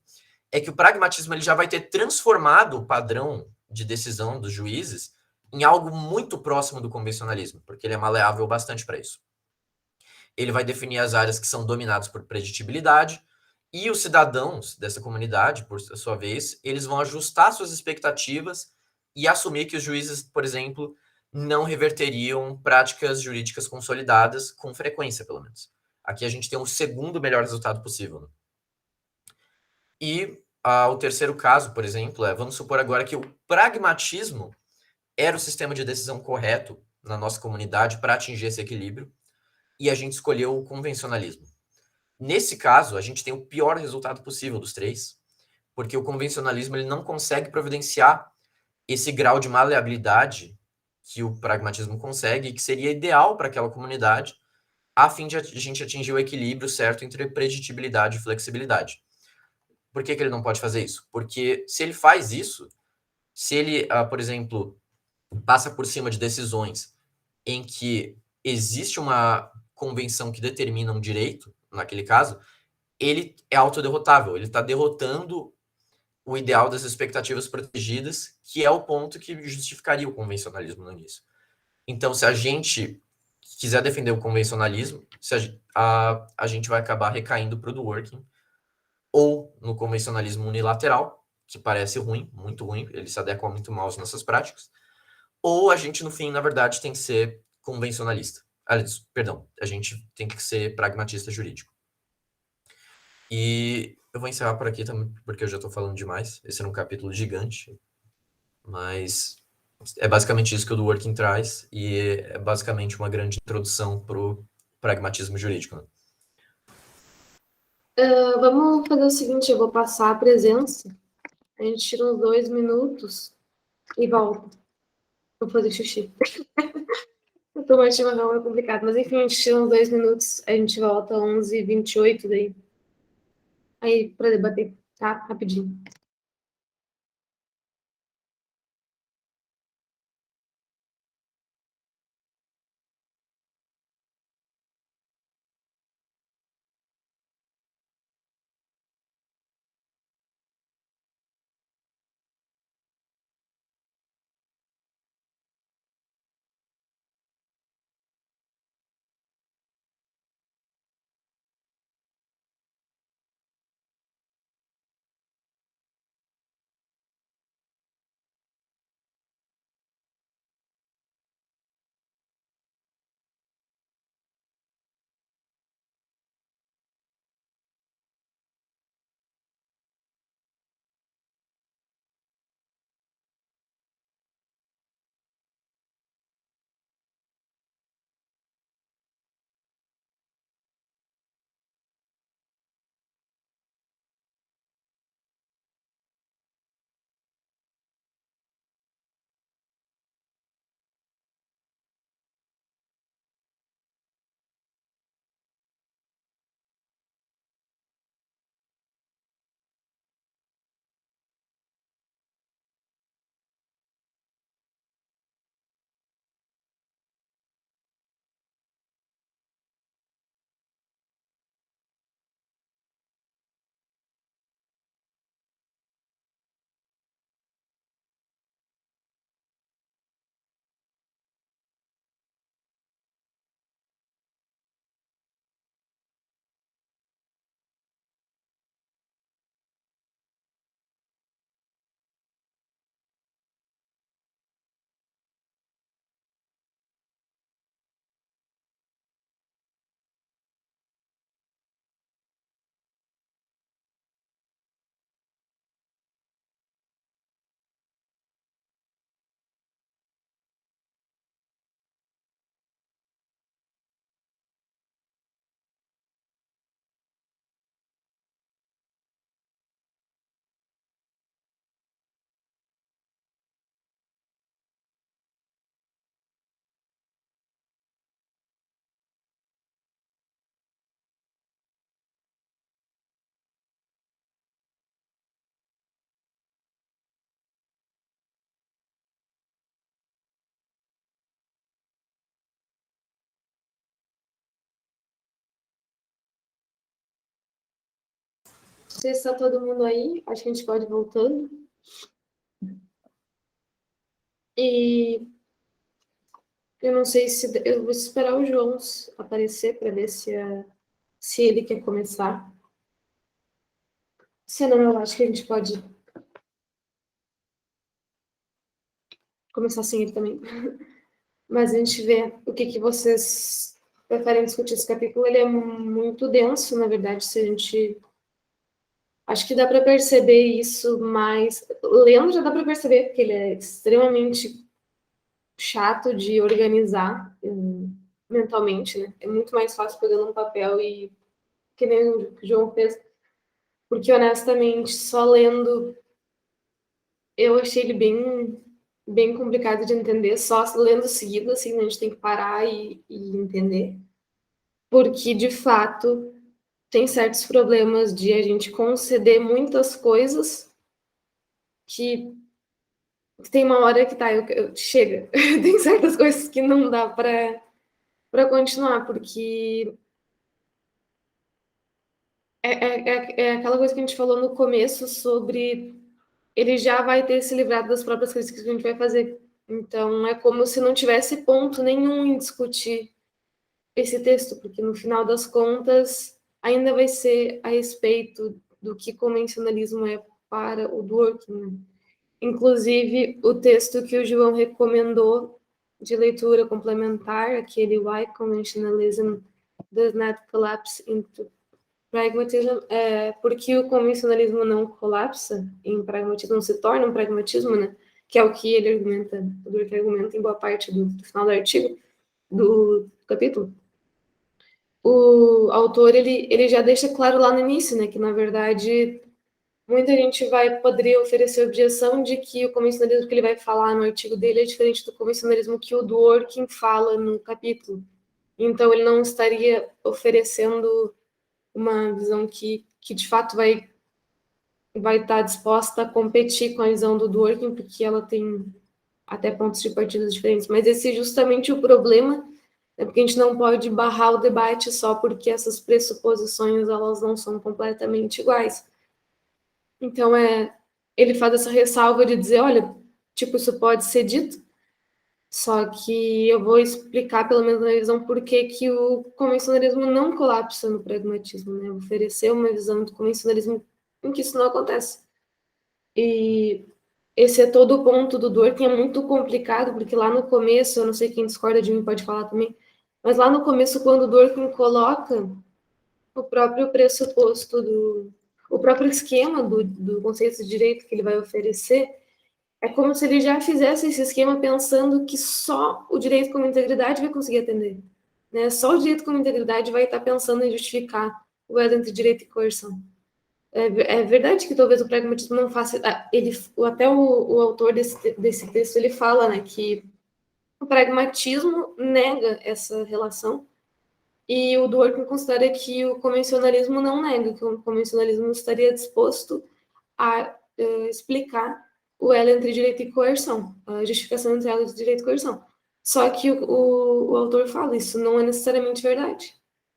Speaker 2: é que o pragmatismo ele já vai ter transformado o padrão de decisão dos juízes em algo muito próximo do convencionalismo, porque ele é maleável bastante para isso. Ele vai definir as áreas que são dominadas por preditibilidade, e os cidadãos dessa comunidade, por sua vez, eles vão ajustar suas expectativas e assumir que os juízes, por exemplo, não reverteriam práticas jurídicas consolidadas com frequência, pelo menos. Aqui a gente tem o segundo melhor resultado possível. Né? E o terceiro caso, por exemplo, vamos supor agora que o pragmatismo era o sistema de decisão correto na nossa comunidade para atingir esse equilíbrio, e a gente escolheu o convencionalismo. Nesse caso, a gente tem o pior resultado possível dos três, porque o convencionalismo ele não consegue providenciar esse grau de maleabilidade que o pragmatismo consegue e que seria ideal para aquela comunidade, a fim de a gente atingir o equilíbrio certo entre preditibilidade e flexibilidade. Por que ele não pode fazer isso? Porque se ele faz isso, se ele, por exemplo, passa por cima de decisões em que existe uma convenção que determina um direito, naquele caso, ele é autoderrotável, ele está derrotando o ideal das expectativas protegidas, que é o ponto que justificaria o convencionalismo no início. Então, se a gente quiser defender o convencionalismo, a gente vai acabar recaindo para o do working, ou no convencionalismo unilateral, que parece ruim, muito ruim, ele se adequa muito mal às nossas práticas, ou a gente, no fim, na verdade, tem que ser convencionalista. Perdão, a gente tem que ser pragmatista jurídico. E eu vou encerrar por aqui também, porque eu já estou falando demais. Esse era um capítulo gigante, mas é basicamente isso que o do Working traz, e é basicamente uma grande introdução para o pragmatismo jurídico. Né?
Speaker 1: Vamos fazer o seguinte, eu vou passar a presença, a gente tira uns 2 minutos e volta. Vou fazer xixi. Tomar chimarrão é complicado, mas enfim, a gente tira uns 2 minutos, a gente volta 11h28 daí. Aí, para debater, tá? Rapidinho. Se está todo mundo aí, acho que a gente pode ir voltando. E eu não sei se... Eu vou esperar o João aparecer para ver se ele quer começar. Se não, eu acho que a gente pode começar sem ele também. mas a gente vê o que vocês preferem discutir esse capítulo. Ele é muito denso, na verdade, se a gente... Acho que dá para perceber isso, mas lendo já dá para perceber, porque ele é extremamente chato de organizar mentalmente, né? É muito mais fácil pegando um papel e que nem o João fez, porque honestamente, só lendo, eu achei ele bem complicado de entender, só lendo seguido, assim, a gente tem que parar e entender, porque de fato tem certos problemas de a gente conceder muitas coisas que tem uma hora que tá, chega. Tem certas coisas que não dá para continuar, porque é aquela coisa que a gente falou no começo sobre ele já vai ter se livrado das próprias críticas que a gente vai fazer. Então, é como se não tivesse ponto nenhum em discutir esse texto, porque no final das contas ainda vai ser a respeito do que convencionalismo é para o Dworkin, né? Inclusive, o texto que o João recomendou de leitura complementar, aquele Why Conventionalism Does Not Collapse into Pragmatism, porque o convencionalismo não colapsa em pragmatismo, não se torna um pragmatismo, né? Que é o que ele argumenta, o Durkheim argumenta em boa parte do final do artigo, do capítulo. O autor, ele já deixa claro lá no início, né, que na verdade muita gente poderia oferecer a objeção de que o convencionalismo que ele vai falar no artigo dele é diferente do convencionalismo que o Dworkin fala no capítulo. Então, ele não estaria oferecendo uma visão que de fato vai estar disposta a competir com a visão do Dworkin, porque ela tem até pontos de partida diferentes. Mas esse é justamente o problema, né, porque a gente não pode barrar o debate só porque essas pressuposições elas não são completamente iguais. Então, ele faz essa ressalva de dizer, olha, tipo, isso pode ser dito, só que eu vou explicar, pelo menos na visão, por que o convencionalismo não colapsa no pragmatismo, né? Oferecer uma visão do convencionalismo em que isso não acontece. E esse é todo o ponto do Dworkin, é muito complicado, porque lá no começo, eu não sei quem discorda de mim pode falar também, mas lá no começo, quando o Dworkin coloca o próprio pressuposto o próprio esquema do conceito de direito que ele vai oferecer, é como se ele já fizesse esse esquema pensando que só o direito como integridade vai conseguir atender, né? Só o direito como integridade vai estar pensando em justificar o elo entre direito e coerção. É verdade que talvez o pragmatismo não faça... Até o autor desse texto, ele fala, né, que o pragmatismo nega essa relação e o Dworkin considera que o convencionalismo não nega, que o convencionalismo estaria disposto a explicar o elo entre direito e coerção, a justificação entre elo de direito e coerção. Só que o autor fala, isso não é necessariamente verdade,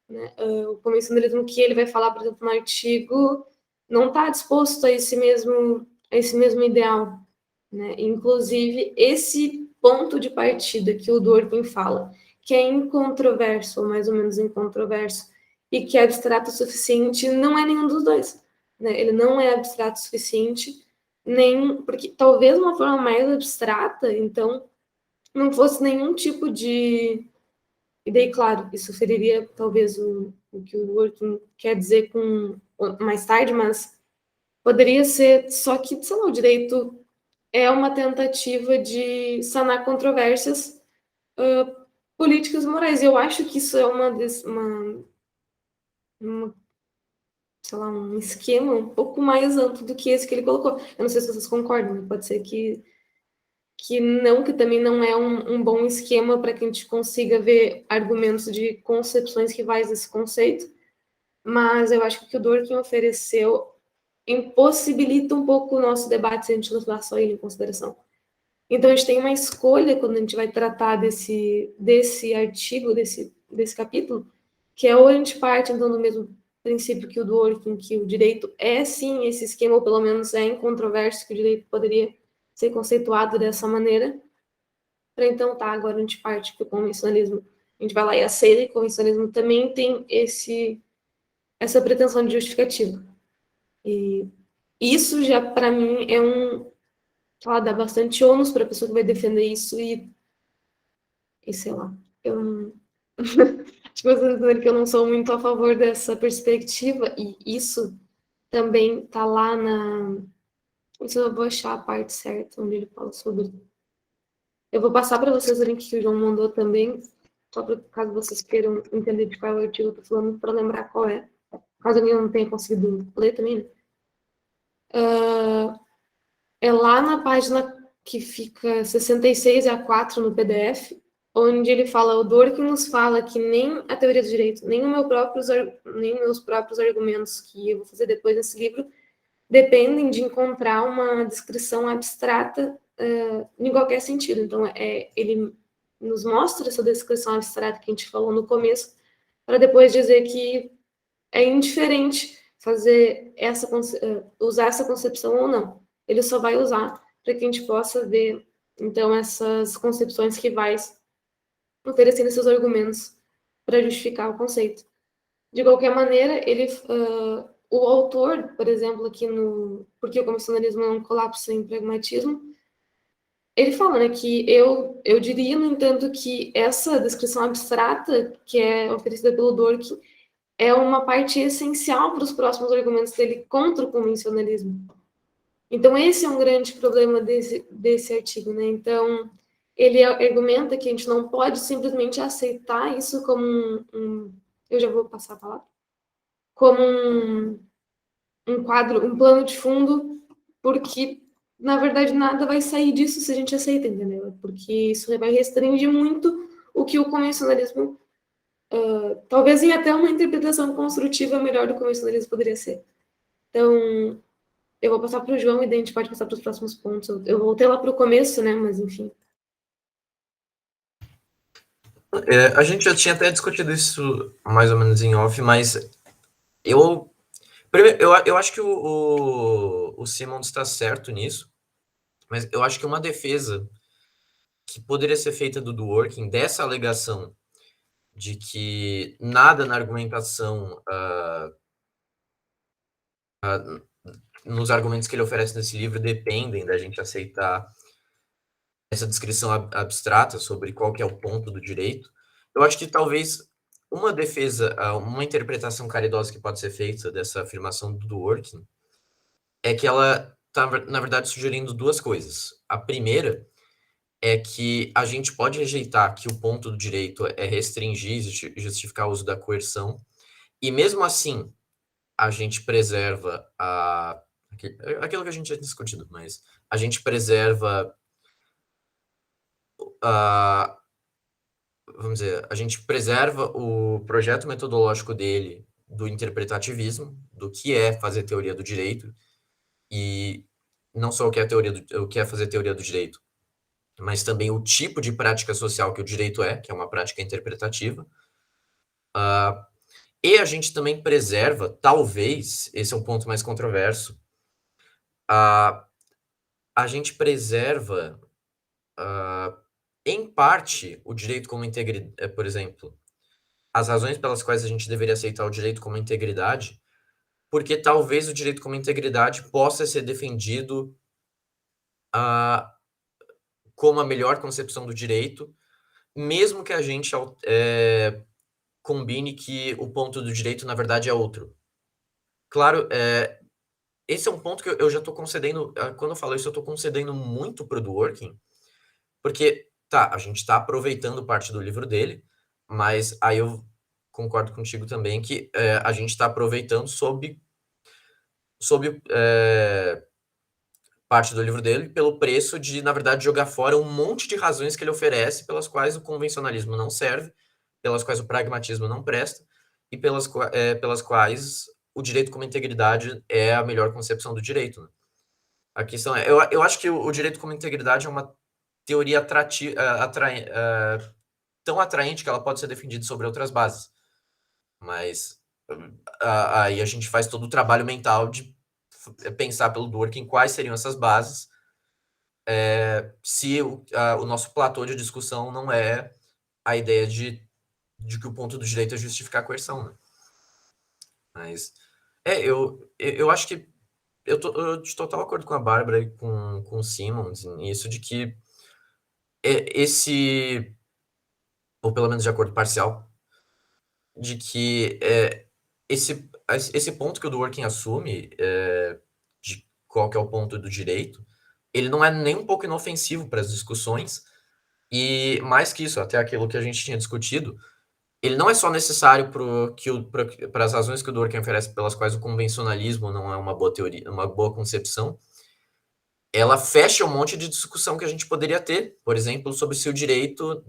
Speaker 1: né? O convencionalismo que ele vai falar, por exemplo, no artigo, não está disposto a esse mesmo ideal, né? Inclusive, esse ponto de partida que o Dworkin fala, que é incontroverso, ou mais ou menos incontroverso, e que é abstrato o suficiente, não é nenhum dos dois, né? Ele não é abstrato o suficiente, nem porque talvez uma forma mais abstrata, então, não fosse nenhum tipo de... E daí, claro, isso feriria talvez o que o Dworkin quer dizer com mais tarde, mas poderia ser só que, sei lá, o direito é uma tentativa de sanar controvérsias políticas e morais. Eu acho que isso é sei lá, um esquema um pouco mais amplo do que esse que ele colocou. Eu não sei se vocês concordam, né? Pode ser que não, que também não é um bom esquema para que a gente consiga ver argumentos de concepções rivais desse conceito, mas eu acho que o que o Dworkin ofereceu impossibilita um pouco o nosso debate se a gente levar só ele em consideração. Então, a gente tem uma escolha quando a gente vai tratar desse artigo, desse capítulo, que é ou a gente parte, então, do mesmo princípio que o Dworkin, que o direito é, sim, esse esquema, ou pelo menos é incontroverso, que o direito poderia ser conceituado dessa maneira, para então, tá, agora a gente parte que o convencionalismo, a gente vai lá e aceita, e o convencionalismo também tem essa pretensão de justificativa. E isso já, para mim, dá bastante ônus para a pessoa que vai defender isso, e E sei lá, eu não... Tipo, vocês entenderam que eu não sou muito a favor dessa perspectiva, e isso também tá lá na... Isso eu vou achar a parte certa onde ele fala sobre. Eu vou passar para vocês o link que o João mandou também, só para caso vocês queiram entender de qual é o artigo que eu tô falando, para lembrar qual é. Caso alguém não tenha conseguido ler também, né? É lá na página que fica 66 a 4 no PDF, onde ele fala, o Dworkin nos fala que nem a teoria do direito, nem meus próprios argumentos que eu vou fazer depois nesse livro, dependem de encontrar uma descrição abstrata em qualquer sentido. Então, ele nos mostra essa descrição abstrata que a gente falou no começo, para depois dizer que é indiferente usar essa concepção ou não. Ele só vai usar para que a gente possa ver, então, essas concepções rivais oferecendo seus argumentos para justificar o conceito. De qualquer maneira, o autor, por exemplo, aqui no Porque o Convencionalismo é um Colapso em Pragmatismo, ele fala, né, que eu diria, no entanto, que essa descrição abstrata que é oferecida pelo Dworkin é uma parte essencial para os próximos argumentos dele contra o convencionalismo. Então, esse é um grande problema desse artigo, né? Então, ele argumenta que a gente não pode simplesmente aceitar isso como eu já vou passar a palavra, como um quadro, um plano de fundo, porque, na verdade, nada vai sair disso se a gente aceita, entendeu? Porque isso vai restringir muito o que o convencionalismo, talvez em até uma interpretação construtiva melhor do convencionalismo poderia ser. Então, eu vou passar para o João e daí a gente pode passar para os próximos pontos. Eu voltei lá para o começo, né? Mas, enfim.
Speaker 2: A gente já tinha até discutido isso mais ou menos em off, mas eu acho que o Simons está certo nisso, mas eu acho que uma defesa que poderia ser feita do Dworkin dessa alegação de que nada na argumentação, nos argumentos que ele oferece nesse livro dependem da gente aceitar essa descrição abstrata sobre qual que é o ponto do direito. Eu acho que talvez uma defesa, uma interpretação caridosa que pode ser feita dessa afirmação do Dworkin é que ela está, na verdade, sugerindo duas coisas. A primeira é que a gente pode rejeitar que o ponto do direito é restringir e justificar o uso da coerção, e mesmo assim a gente preserva aquilo que a gente já tinha discutido, mas a gente preserva a, vamos dizer, a gente preserva o projeto metodológico dele do interpretativismo, do que é fazer teoria do direito, e não só o que é fazer teoria do direito, mas também o tipo de prática social que o direito é, que é uma prática interpretativa. E a gente também preserva, talvez, esse é um ponto mais controverso, a gente preserva, em parte, o direito como integridade, por exemplo, as razões pelas quais a gente deveria aceitar o direito como integridade, porque talvez o direito como integridade possa ser defendido como a melhor concepção do direito, mesmo que a gente combine que o ponto do direito, na verdade, é outro. Claro, esse é um ponto que eu já estou concedendo, quando eu falo isso, eu estou concedendo muito para o Dworkin, porque, tá, a gente está aproveitando parte do livro dele, mas aí eu concordo contigo também que a gente está aproveitando sob parte do livro dele pelo preço de, na verdade, jogar fora um monte de razões que ele oferece pelas quais o convencionalismo não serve, pelas quais o pragmatismo não presta e pelas quais o direito como integridade é a melhor concepção do direito. Né? A questão é, eu acho que o direito como integridade é uma teoria tão atraente que ela pode ser defendida sobre outras bases. Mas aí a gente faz todo o trabalho mental de pensar pelo Dworkin quais seriam essas bases, se o nosso platô de discussão não é a ideia de que o ponto do direito é justificar a coerção. Né? Mas eu acho que eu tô de total acordo com a Bárbara e com o Simons nisso de que esse ou pelo menos de acordo parcial, de que esse ponto que o Dworkin assume, de qual que é o ponto do direito, ele não é nem um pouco inofensivo para as discussões, e mais que isso, até aquilo que a gente tinha discutido, ele não é só necessário para as razões que o Dworkin oferece, pelas quais o convencionalismo não é uma boa teoria, uma boa concepção. Ela fecha um monte de discussão que a gente poderia ter, por exemplo, sobre se o direito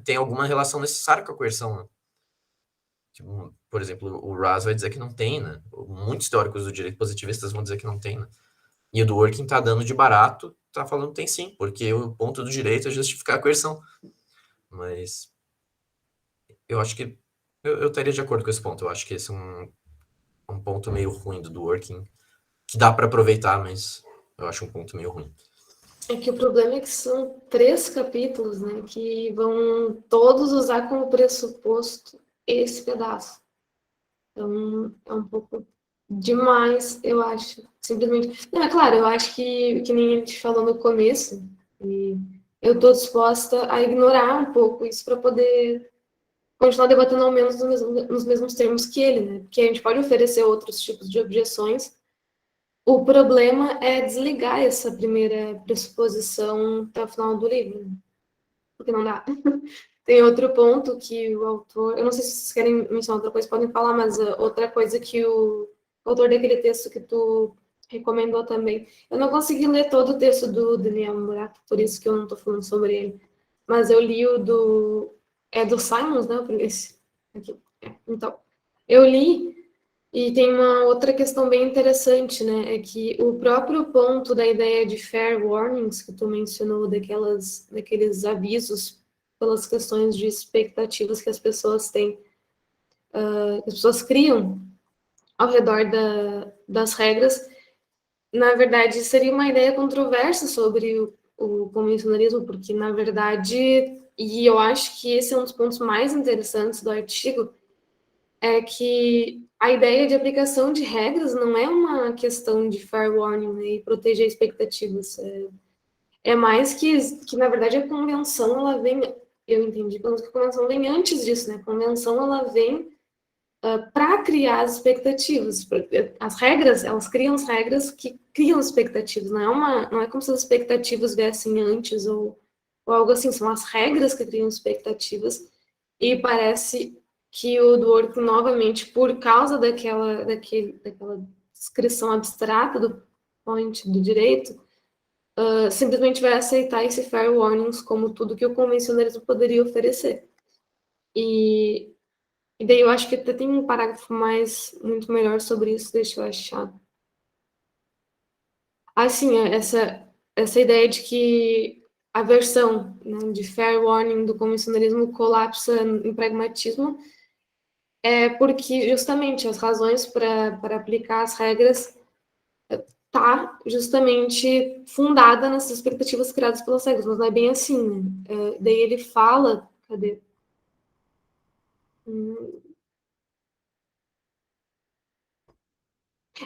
Speaker 2: tem alguma relação necessária com a coerção, né? Tipo, por exemplo, o Raz vai dizer que não tem, né? Muitos teóricos do direito positivistas vão dizer que não tem, né? E o Dworkin tá dando de barato, tá falando que tem sim, porque o ponto do direito é justificar a coerção. Mas eu acho que eu estaria de acordo com esse ponto. Eu acho que esse é um ponto meio ruim do Dworkin, que dá para aproveitar, mas eu acho um ponto meio ruim.
Speaker 1: É que o problema é que são 3 capítulos, né, que vão todos usar como pressuposto esse pedaço. Então, é um pouco demais, eu acho. Simplesmente. Não, é claro, eu acho que nem a gente falou no começo, e eu estou disposta a ignorar um pouco isso para poder continuar debatendo ao menos nos mesmos termos que ele, né? Porque a gente pode oferecer outros tipos de objeções. O problema é desligar essa primeira pressuposição até o final do livro, porque não dá. Tem outro ponto que o autor, eu não sei se vocês querem mencionar outra coisa, podem falar, mas outra coisa que o autor daquele texto que tu recomendou também, eu não consegui ler todo o texto do Daniel Murato, por isso que eu não estou falando sobre ele, mas eu li o do Simons, né? Esse aqui. Então, eu li e tem uma outra questão bem interessante, né? É que o próprio ponto da ideia de fair warnings que tu mencionou, daqueles avisos pelas questões de expectativas que as pessoas têm, que as pessoas criam ao redor das regras, na verdade seria uma ideia controversa sobre o convencionalismo, porque na verdade, e eu acho que esse é um dos pontos mais interessantes do artigo, é que a ideia de aplicação de regras não é uma questão de fair warning, né, e proteger expectativas. É mais que, na verdade, a convenção, ela vem, eu entendi, pelo menos que a convenção vem antes disso, né? A convenção, ela vem para criar as expectativas. As regras, elas criam as regras que criam expectativas. Não é como se as expectativas viessem antes ou algo assim. São as regras que criam expectativas. E parece que o Dworkin, novamente, por causa daquela descrição abstrata do point do direito, simplesmente vai aceitar esse fair warnings como tudo que o convencionalismo poderia oferecer. E daí eu acho que até tem um parágrafo muito melhor sobre isso, deixa eu achar. Assim, essa ideia de que a versão, né, de fair warning do convencionalismo colapsa em pragmatismo é porque justamente as razões para aplicar as regras tá justamente fundada nessas expectativas criadas pelas regras, mas não é bem assim, né? Daí ele fala, cadê?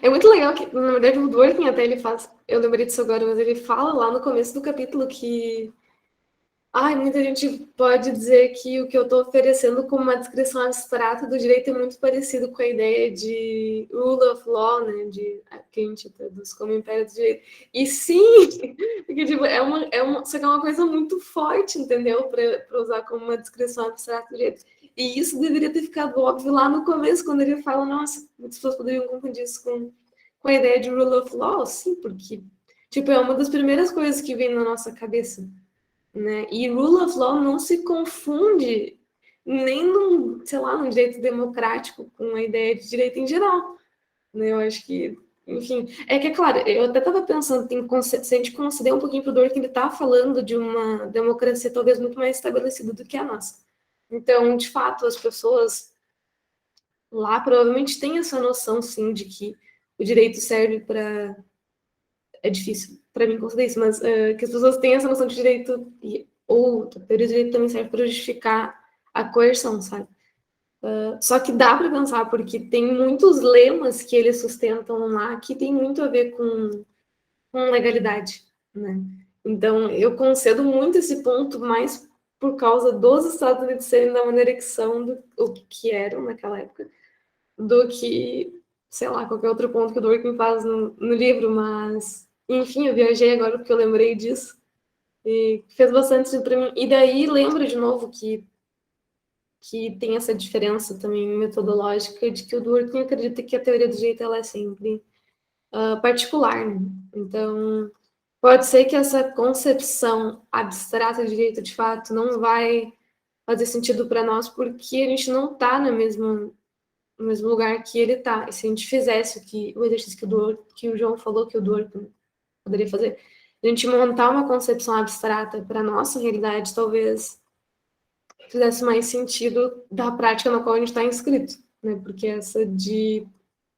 Speaker 1: É muito legal que, na verdade, o Dworkin até ele faz, eu lembrei disso agora, mas ele fala lá no começo do capítulo que muita gente pode dizer que o que eu estou oferecendo como uma descrição abstrata do direito é muito parecido com a ideia de rule of law, né, que a gente traduz como império do direito. E sim, porque tipo, só que é uma coisa muito forte, entendeu, para usar como uma descrição abstrata do direito. E isso deveria ter ficado óbvio lá no começo, quando ele fala, nossa, muitas pessoas poderiam confundir isso com a ideia de rule of law, sim, porque tipo, é uma das primeiras coisas que vem na nossa cabeça. Né? E rule of law não se confunde nem num direito democrático com a ideia de direito em geral. Né? Eu acho que, enfim, é que, é claro, eu até estava pensando, se a gente conceder um pouquinho para o Dworkin, ele está falando de uma democracia talvez muito mais estabelecida do que a nossa. Então, de fato, as pessoas lá provavelmente têm essa noção, sim, de que o direito serve para... É difícil para mim conceder isso, mas que as pessoas têm essa noção de direito, ou a teoria do direito também serve para justificar a coerção, sabe? Só que dá para pensar, porque tem muitos lemas que eles sustentam lá que tem muito a ver com legalidade, né? Então, eu concedo muito esse ponto mais por causa dos Estados Unidos serem da maneira que são, do o que eram naquela época, do que, sei lá, qualquer outro ponto que o Dworkin faz no livro, mas, enfim, eu viajei agora porque eu lembrei disso, e fez bastante sentido para mim. E daí lembro de novo que tem essa diferença também metodológica de que o Dworkin acredita que a teoria do jeito ela é sempre particular, né? Então, pode ser que essa concepção abstrata de direito de fato não vai fazer sentido para nós porque a gente não está no mesmo lugar que ele está. E se a gente fizesse o exercício que o João falou que o Dworkin poderia fazer, a gente montar uma concepção abstrata para a nossa realidade, talvez fizesse mais sentido da prática na qual a gente está inscrito, né? Porque essa de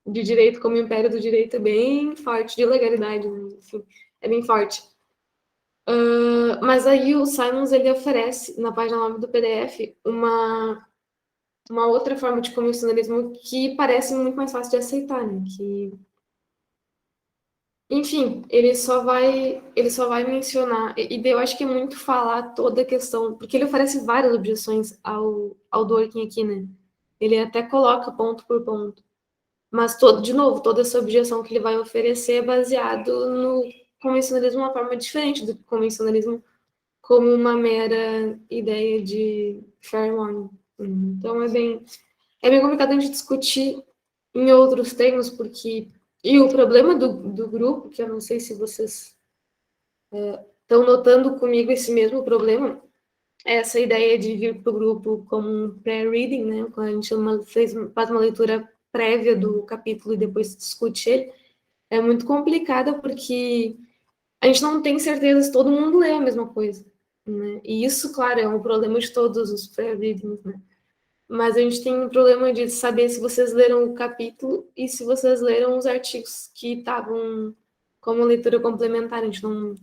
Speaker 1: direito como império do direito é bem forte, de legalidade, né? Enfim, é bem forte. Mas aí o Simons ele oferece, na página 9 do PDF, uma outra forma de convencionalismo que parece muito mais fácil de aceitar, né? Que, enfim, ele só vai mencionar, e eu acho que é muito falar toda a questão, porque ele oferece várias objeções ao Dworkin aqui, né? Ele até coloca ponto por ponto. Mas, de novo, toda essa objeção que ele vai oferecer é baseado no convencionalismo uma forma diferente do convencionalismo como uma mera ideia de fair warning. Então, é bem complicado a gente discutir em outros termos, porque... E o problema do grupo, que eu não sei se vocês estão notando comigo esse mesmo problema, é essa ideia de vir para o grupo como um pré-reading, né? Quando a gente faz uma leitura prévia do capítulo e depois discute ele, é muito complicada porque a gente não tem certeza se todo mundo lê a mesma coisa, né? E isso, claro, é um problema de todos os pré-readings, né? Mas a gente tem um problema de saber se vocês leram o capítulo e se vocês leram os artigos que estavam como leitura complementar. A gente não...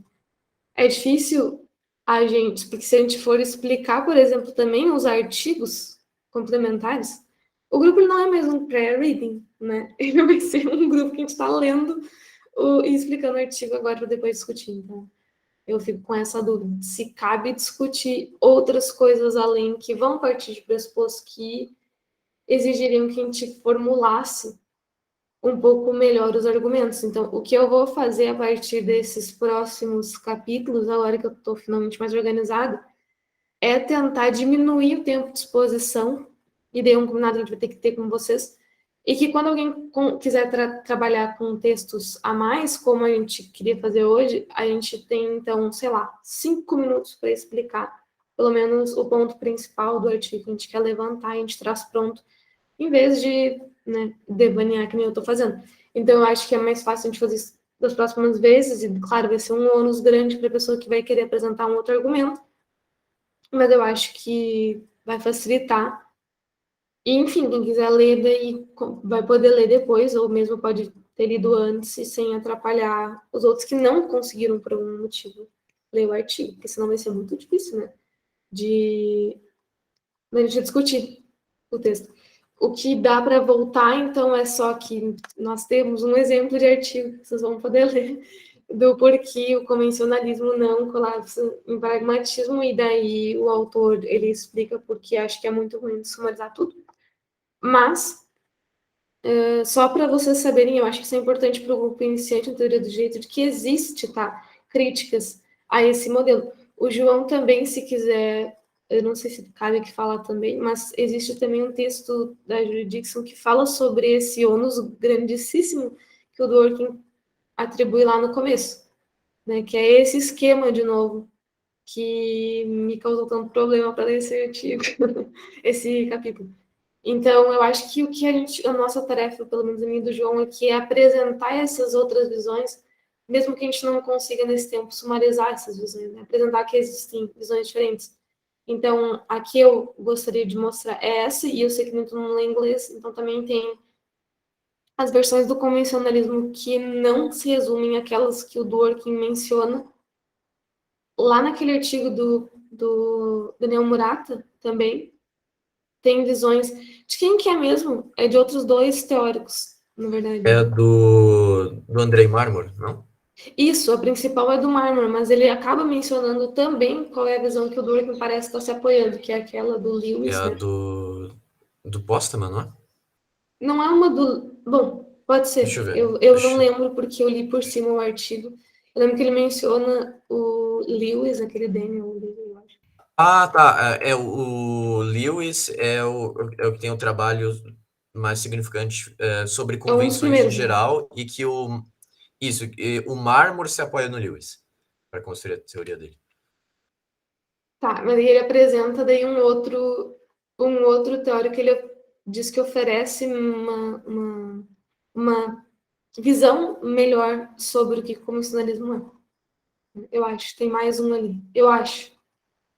Speaker 1: É difícil a gente, porque se a gente for explicar, por exemplo, também os artigos complementares, o grupo não é mais um pré-reading, né? Ele vai ser um grupo que a gente está lendo e explicando o artigo agora para depois discutir. Então, eu fico com essa dúvida. Se cabe discutir outras coisas além que vão partir de pressuposto que exigiriam que a gente formulasse um pouco melhor os argumentos. Então, o que eu vou fazer a partir desses próximos capítulos, agora que eu estou finalmente mais organizada, é tentar diminuir o tempo de exposição, e daí um combinado que a gente vai ter que ter com vocês, e que quando alguém quiser trabalhar com textos a mais, como a gente queria fazer hoje, a gente tem, então, sei lá, 5 minutos para explicar pelo menos o ponto principal do artigo que a gente quer levantar, a gente traz pronto, em vez de, né, devanear que nem eu estou fazendo. Então, eu acho que é mais fácil a gente fazer isso das próximas vezes, e, claro, vai ser um ônus grande para a pessoa que vai querer apresentar um outro argumento, mas eu acho que vai facilitar. E, enfim, quem quiser ler, daí vai poder ler depois, ou mesmo pode ter lido antes, e sem atrapalhar os outros que não conseguiram, por algum motivo, ler o artigo, porque senão vai ser muito difícil, né, de a gente discutir o texto. O que dá para voltar, então, é só que nós temos um exemplo de artigo que vocês vão poder ler, do porquê o convencionalismo não colapsa em pragmatismo, e daí o autor ele explica porque acho que é muito ruim de sumarizar tudo. Mas, só para vocês saberem, eu acho que isso é importante para o grupo iniciante em teoria do direito, de que existe, tá, críticas a esse modelo. O João também, se quiser, eu não sei se cabe aqui falar também, mas existe também um texto da Jurisdiction que fala sobre esse ônus grandíssimo que o Dworkin atribui lá no começo, né, que é esse esquema, de novo, que me causou tanto problema para ler esse artigo, esse capítulo. Então, eu acho que a nossa tarefa, pelo menos a minha e do João, aqui é apresentar essas outras visões, mesmo que a gente não consiga, nesse tempo, sumarizar essas visões, né? Apresentar que existem visões diferentes. Então, aqui eu gostaria de mostrar essa, e eu sei que muito não lê inglês, então também tem as versões do convencionalismo que não se resumem àquelas que o Dworkin menciona. Lá naquele artigo do Daniel Murata, também, tem visões de quem que é mesmo? É de outros dois teóricos, na verdade.
Speaker 2: É do Andrei Marmor, não?
Speaker 1: Isso, a principal é do Marmor, mas ele acaba mencionando também qual é a visão que o Durkheim parece estar se apoiando, que é aquela do
Speaker 2: É
Speaker 1: Lewis,
Speaker 2: a
Speaker 1: né?
Speaker 2: do Postman, não é?
Speaker 1: Não é uma do... Bom, pode
Speaker 2: Deixa eu
Speaker 1: ser.
Speaker 2: ver.
Speaker 1: Eu não lembro porque eu li por cima o artigo. Eu lembro que ele menciona o Lewis, aquele Daniel Lewis, eu acho.
Speaker 2: Ah, tá. O Lewis é o que tem o trabalho mais significante sobre
Speaker 1: É um dos
Speaker 2: convenções em
Speaker 1: primeiros, né?
Speaker 2: geral e que o Marmor se apoia no Lewis para construir a teoria dele.
Speaker 1: Tá, mas ele apresenta daí um outro teórico que ele diz que oferece uma visão melhor sobre o que o comissionalismo é. Eu acho, tem mais um ali. Eu acho.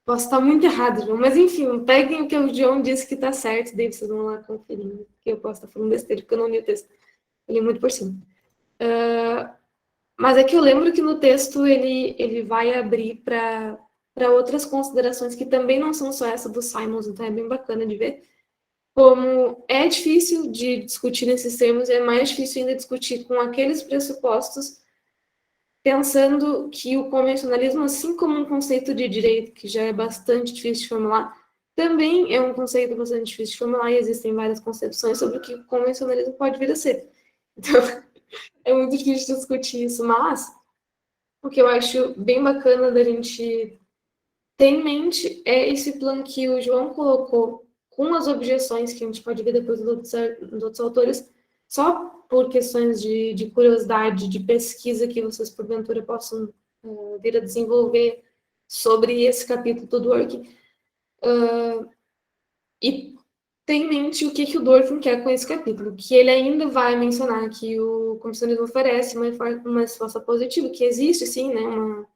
Speaker 1: Posso estar muito errado, João, mas enfim, peguem o que o João disse que está certo, daí vocês vão lá conferir, que eu posso estar falando besteira, porque eu não li o texto. Eu li muito por cima. Mas é que eu lembro que no texto ele vai abrir para outras considerações que também não são só essa do Simons, então é bem bacana de ver. Como é difícil de discutir nesses termos, é mais difícil ainda discutir com aqueles pressupostos, pensando que o convencionalismo, assim como um conceito de direito, que já é bastante difícil de formular, também é um conceito bastante difícil de formular e existem várias concepções sobre o que o convencionalismo pode vir a ser. Então, é muito difícil discutir isso, mas o que eu acho bem bacana da gente ter em mente é esse plano que o João colocou com as objeções que a gente pode ver depois dos outros autores, só por questões de curiosidade, de pesquisa que vocês porventura possam vir a desenvolver sobre esse capítulo do Dworkin. E ter em mente o que o Dworkin quer com esse capítulo, que ele ainda vai mencionar que o comissionismo oferece uma resposta positiva, que existe sim, né,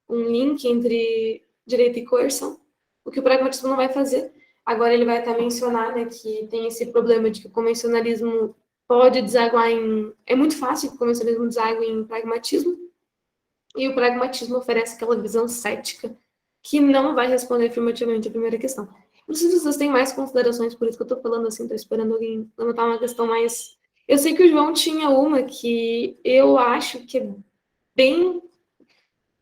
Speaker 1: um link entre direito e coerção, o que o pragmatismo não vai fazer. Agora ele vai até mencionar, né, que tem esse problema de que o convencionalismo pode desaguar em... É muito fácil que o convencionalismo desague em pragmatismo, e o pragmatismo oferece aquela visão cética que não vai responder afirmativamente a primeira questão. Não sei se vocês têm mais considerações, por isso que eu estou falando assim, estou esperando alguém levantar uma questão mais... Eu sei que o João tinha uma que eu acho que é bem...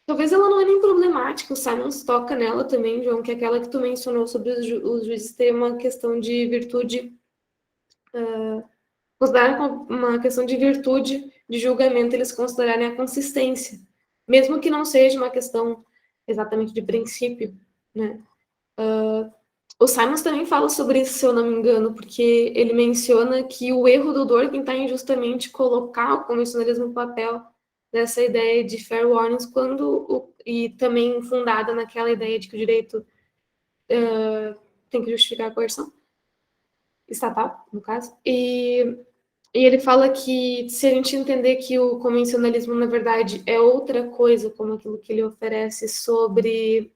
Speaker 1: Talvez ela não é nem problemática, o Simons toca nela também, João, que é aquela que tu mencionou sobre os juízes terem uma questão de virtude, considerar uma questão de virtude de julgamento, eles considerarem a consistência, mesmo que não seja uma questão exatamente de princípio, né? O Simons também fala sobre isso, se eu não me engano, porque ele menciona que o erro do Dworkin está em justamente colocar o convencionalismo no papel dessa ideia de fair warnings, e também fundada naquela ideia de que o direito tem que justificar a coerção, estatal, no caso. E ele fala que se a gente entender que o convencionalismo, na verdade, é outra coisa, como aquilo que ele oferece sobre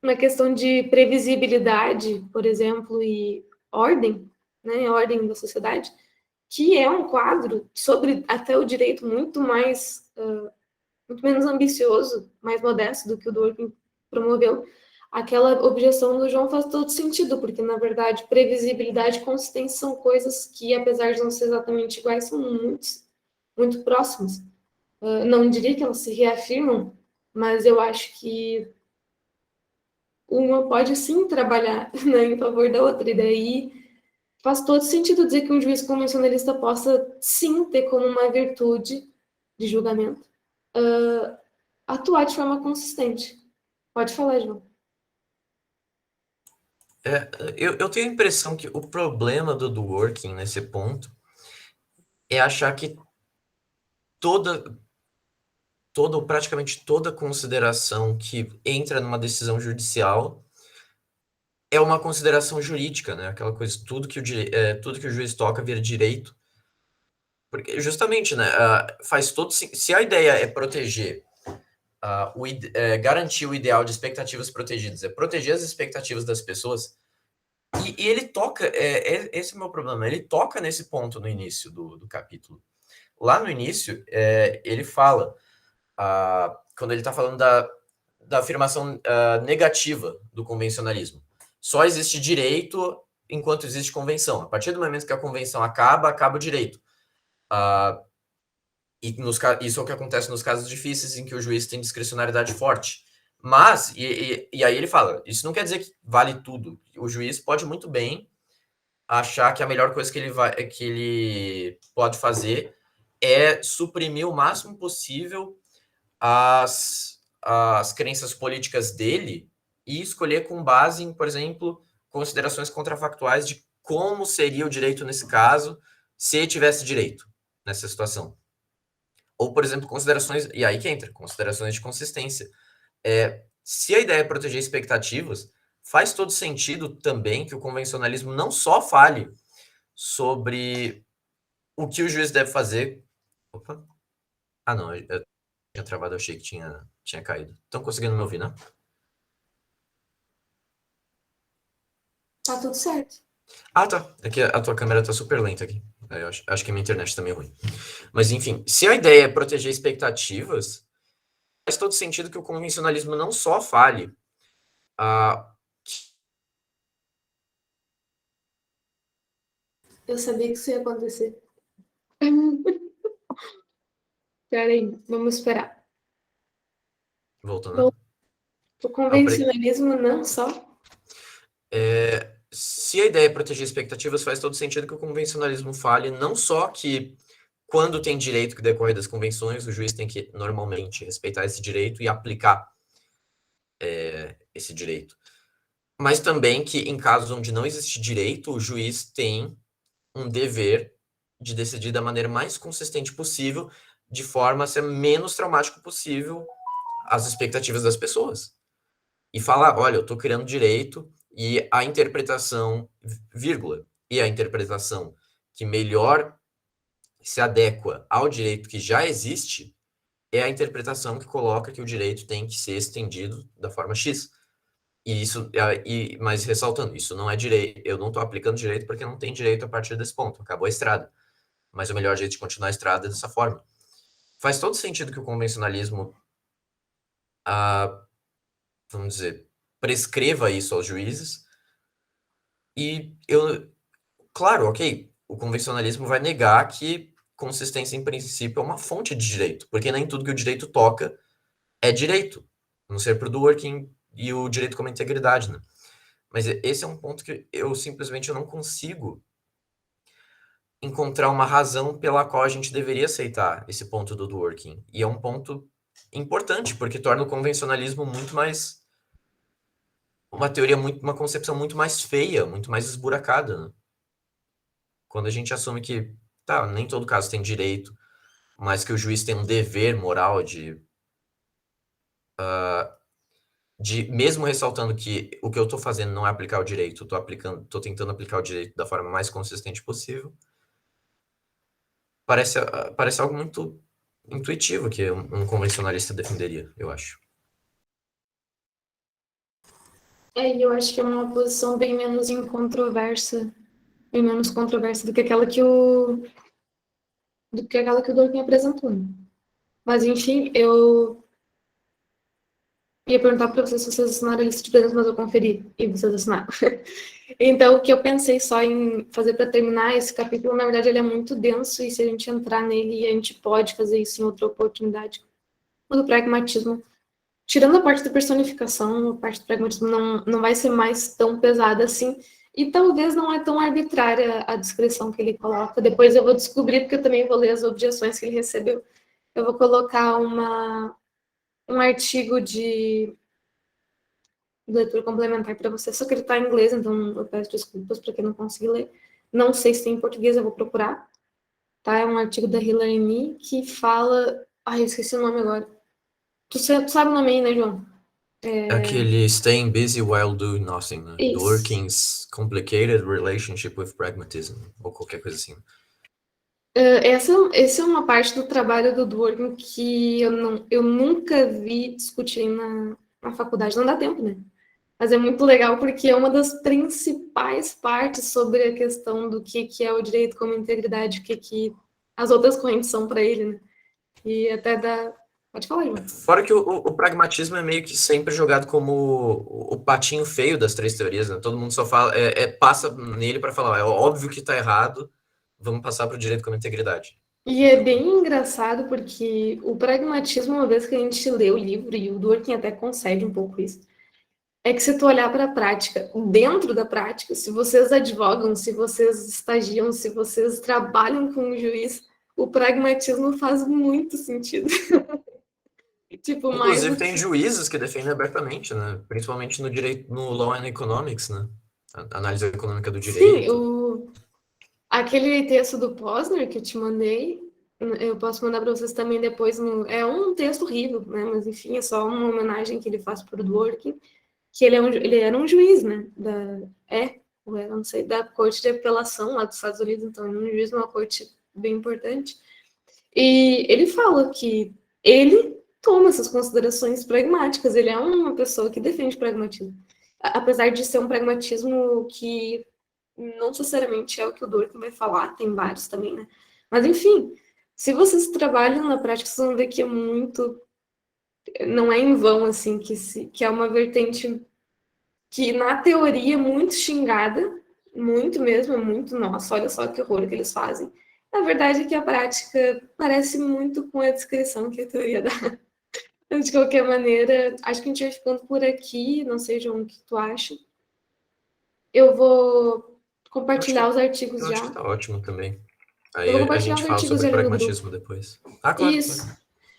Speaker 1: uma questão de previsibilidade, por exemplo, e ordem, né, ordem da sociedade, que é um quadro sobre até o direito muito menos ambicioso, mais modesto do que o Dworkin promoveu. Aquela objeção do João faz todo sentido, porque na verdade previsibilidade e consistência são coisas que, apesar de não ser exatamente iguais, são muito próximas. Não diria que elas se reafirmam, mas eu acho que uma pode sim trabalhar, né, em favor da outra, e daí faz todo sentido dizer que um juiz convencionalista possa sim ter como uma virtude de julgamento atuar de forma consistente. Pode falar, João.
Speaker 2: Eu tenho a impressão que o problema do Dworkin nesse ponto é achar que toda, ou praticamente toda consideração que entra numa decisão judicial é uma consideração jurídica, né? Aquela coisa, tudo que o juiz toca vira direito. Porque justamente, né, faz todo se a ideia é proteger, garantir o ideal de expectativas protegidas, é proteger as expectativas das pessoas, e ele toca, esse é o meu problema, ele toca nesse ponto no início do capítulo. Lá no início, ele fala, quando ele está falando da afirmação negativa do convencionalismo. Só existe direito enquanto existe convenção. A partir do momento que a convenção acaba o direito. isso é o que acontece nos casos difíceis em que o juiz tem discricionariedade forte. Mas, e aí ele fala, isso não quer dizer que vale tudo. O juiz pode muito bem achar que a melhor coisa que ele pode fazer é suprimir o máximo possível as crenças políticas dele e escolher com base em, por exemplo, considerações contrafactuais de como seria o direito nesse caso se tivesse direito nessa situação. Ou, por exemplo, considerações, e aí que entra, considerações de consistência. Se a ideia é proteger expectativas, faz todo sentido também que o convencionalismo não só fale sobre o que o juiz deve fazer. Opa. Ah, não, eu tinha travado, eu achei que tinha caído. Estão conseguindo me ouvir, né?
Speaker 1: Tá tudo certo.
Speaker 2: Ah, tá. É que a tua câmera tá super lenta aqui. Eu acho que a minha internet também é ruim. Mas, enfim, se a ideia é proteger expectativas, faz todo sentido que o convencionalismo não só fale a.
Speaker 1: Eu sabia que isso ia acontecer. Peraí, vamos esperar.
Speaker 2: Voltando, né?
Speaker 1: O convencionalismo não só.
Speaker 2: Se a ideia é proteger expectativas, faz todo sentido que o convencionalismo fale não só que quando tem direito que decorre das convenções, o juiz tem que normalmente respeitar esse direito e aplicar esse direito. Mas também que em casos onde não existe direito, o juiz tem um dever de decidir da maneira mais consistente possível, de forma a ser menos traumático possível as expectativas das pessoas. E falar, olha, eu estou criando direito e a interpretação, vírgula, e a interpretação que melhor se adequa ao direito que já existe é a interpretação que coloca que o direito tem que ser estendido da forma X. E isso, mas ressaltando, isso não é direito, eu não estou aplicando direito porque não tem direito a partir desse ponto, acabou a estrada. Mas o melhor jeito de continuar a estrada é dessa forma. Faz todo sentido que o convencionalismo, vamos dizer, prescreva isso aos juízes. E claro, ok, o convencionalismo vai negar que consistência em princípio é uma fonte de direito, porque nem tudo que o direito toca é direito, a não ser para o do working e o direito como integridade, né? Mas esse é um ponto que eu simplesmente não consigo encontrar uma razão pela qual a gente deveria aceitar esse ponto do working. E é um ponto importante, porque torna o convencionalismo muito mais uma concepção muito mais feia, muito mais esburacada, né? Quando a gente assume que, tá, nem todo caso tem direito, mas que o juiz tem um dever moral de mesmo ressaltando que o que eu estou fazendo não é aplicar o direito, estou tentando aplicar o direito da forma mais consistente possível, parece algo muito intuitivo que um convencionalista defenderia, eu acho.
Speaker 1: E eu acho que é uma posição bem menos bem menos controversa do que aquela que o Dworkin apresentou. Né? Mas, enfim, eu ia perguntar para vocês se vocês assinaram a lista de presença, mas eu conferi e vocês assinaram. Então, o que eu pensei só em fazer para terminar esse capítulo, na verdade, ele é muito denso e se a gente entrar nele, a gente pode fazer isso em outra oportunidade. O do pragmatismo, tirando a parte da personificação, a parte do pragmatismo não vai ser mais tão pesada assim, e talvez não é tão arbitrária a descrição que ele coloca. Depois eu vou descobrir, porque eu também vou ler as objeções que ele recebeu. Eu vou colocar um artigo de leitura complementar para você, só que ele está em inglês, então eu peço desculpas para quem não conseguir ler. Não sei se tem em português, eu vou procurar. Tá? É um artigo da Hilary Nee que fala... Ai, eu esqueci o nome agora. Tu sabe o nome aí, né, João?
Speaker 2: Aquele staying busy while doing nothing, né?
Speaker 1: Isso.
Speaker 2: Dworkin's complicated relationship with pragmatism, ou qualquer coisa assim.
Speaker 1: Essa é uma parte do trabalho do Dworkin que eu nunca vi discutir na faculdade. Não dá tempo, né? Mas é muito legal porque é uma das principais partes sobre a questão do que é o direito como integridade, o que as outras correntes são para ele, né? E até dá... Pode falar, João.
Speaker 2: Fora que o pragmatismo é meio que sempre jogado como o patinho feio das três teorias, né? Todo mundo só fala, passa nele para falar, é óbvio que está errado, vamos passar para o direito como integridade.
Speaker 1: E é bem engraçado porque o pragmatismo, uma vez que a gente lê o livro, e o Dworkin até concede um pouco isso, é que se tu olhar para a prática, dentro da prática, se vocês advogam, se vocês estagiam, se vocês trabalham com um juiz, o pragmatismo faz muito sentido. Tipo, mais
Speaker 2: Inclusive,
Speaker 1: do
Speaker 2: tem
Speaker 1: que.
Speaker 2: juízes que defendem abertamente, né? Principalmente no direito, no Law and Economics, né? A análise econômica do
Speaker 1: Sim,
Speaker 2: direito.
Speaker 1: aquele texto do Posner que eu te mandei, eu posso mandar para vocês também depois. É um texto horrível, né? Mas enfim, é só uma homenagem que ele faz para o Dworkin, que ele era um juiz, né? Ou era, não sei, da Corte de Apelação lá dos Estados Unidos, então ele é um juiz de uma corte bem importante. E ele fala que ele toma essas considerações pragmáticas, ele é uma pessoa que defende pragmatismo. Apesar de ser um pragmatismo que não necessariamente é o que o Durkheim vai falar, tem vários também, né? Mas enfim, se vocês trabalham na prática, vocês vão ver que é muito, não é em vão, assim, que é uma vertente que na teoria é muito xingada, muito mesmo, é muito, nossa, olha só que horror que eles fazem. Na verdade é que a prática parece muito com a descrição que a teoria dá. De qualquer maneira, acho que a gente vai ficando por aqui, não sei, João, o que tu acha. Eu vou
Speaker 2: Eu acho
Speaker 1: compartilhar
Speaker 2: que,
Speaker 1: os artigos
Speaker 2: eu acho que
Speaker 1: já.
Speaker 2: tá ótimo também.
Speaker 1: Eu vou
Speaker 2: Aí a
Speaker 1: compartilhar
Speaker 2: gente
Speaker 1: os
Speaker 2: fala
Speaker 1: artigos
Speaker 2: sobre
Speaker 1: já ali no grupo.
Speaker 2: pragmatismo depois. Ah, claro, claro.
Speaker 1: Isso.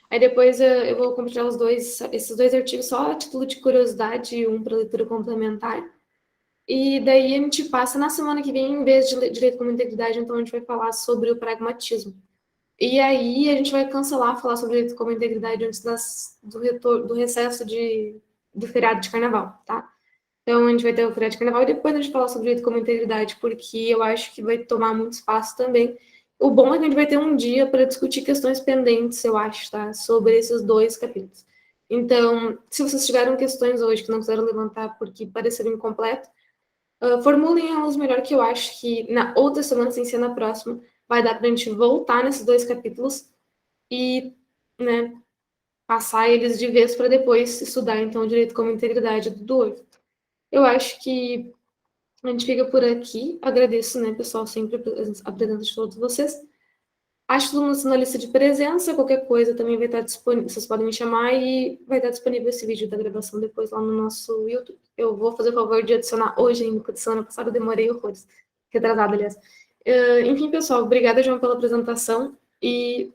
Speaker 1: Aí depois eu vou compartilhar esses dois artigos só a título de curiosidade e um para leitura complementar. E daí a gente passa na semana que vem, em vez de direito como integridade, então a gente vai falar sobre o pragmatismo. E aí a gente vai cancelar falar sobre direito como integridade antes do recesso do feriado de carnaval, tá? Então a gente vai ter o feriado de carnaval e depois a gente falar sobre direito como integridade, porque eu acho que vai tomar muito espaço também. O bom é que a gente vai ter um dia para discutir questões pendentes, eu acho, tá? Sobre esses dois capítulos. Então, se vocês tiveram questões hoje que não quiseram levantar porque pareceram incompletas, formulem elas melhor, que eu acho que na outra semana, sem ser na próxima, vai dar para a gente voltar nesses dois capítulos e, né, passar eles de vez para depois estudar, então, o direito como integridade do outro. Eu acho que a gente fica por aqui. Agradeço, né, pessoal, sempre a presença de todos vocês. Acho tudo na lista de presença, qualquer coisa também vai estar disponível, vocês podem me chamar e vai estar disponível esse vídeo da gravação depois lá no nosso YouTube. Eu vou fazer o favor de adicionar hoje ainda, porque semana passada eu demorei horrores, retrasada, aliás. Enfim, pessoal, obrigada, João, pela apresentação e,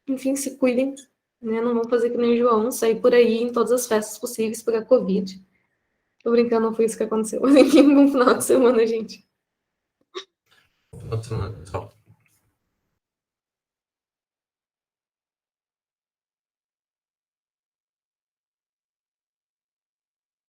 Speaker 1: enfim, se cuidem, né, não vão fazer que nem o João, sair por aí em todas as festas possíveis, pegar Covid. Tô brincando, não foi isso que aconteceu. Enfim, bom final de semana, gente.
Speaker 2: Ótimo, pessoal.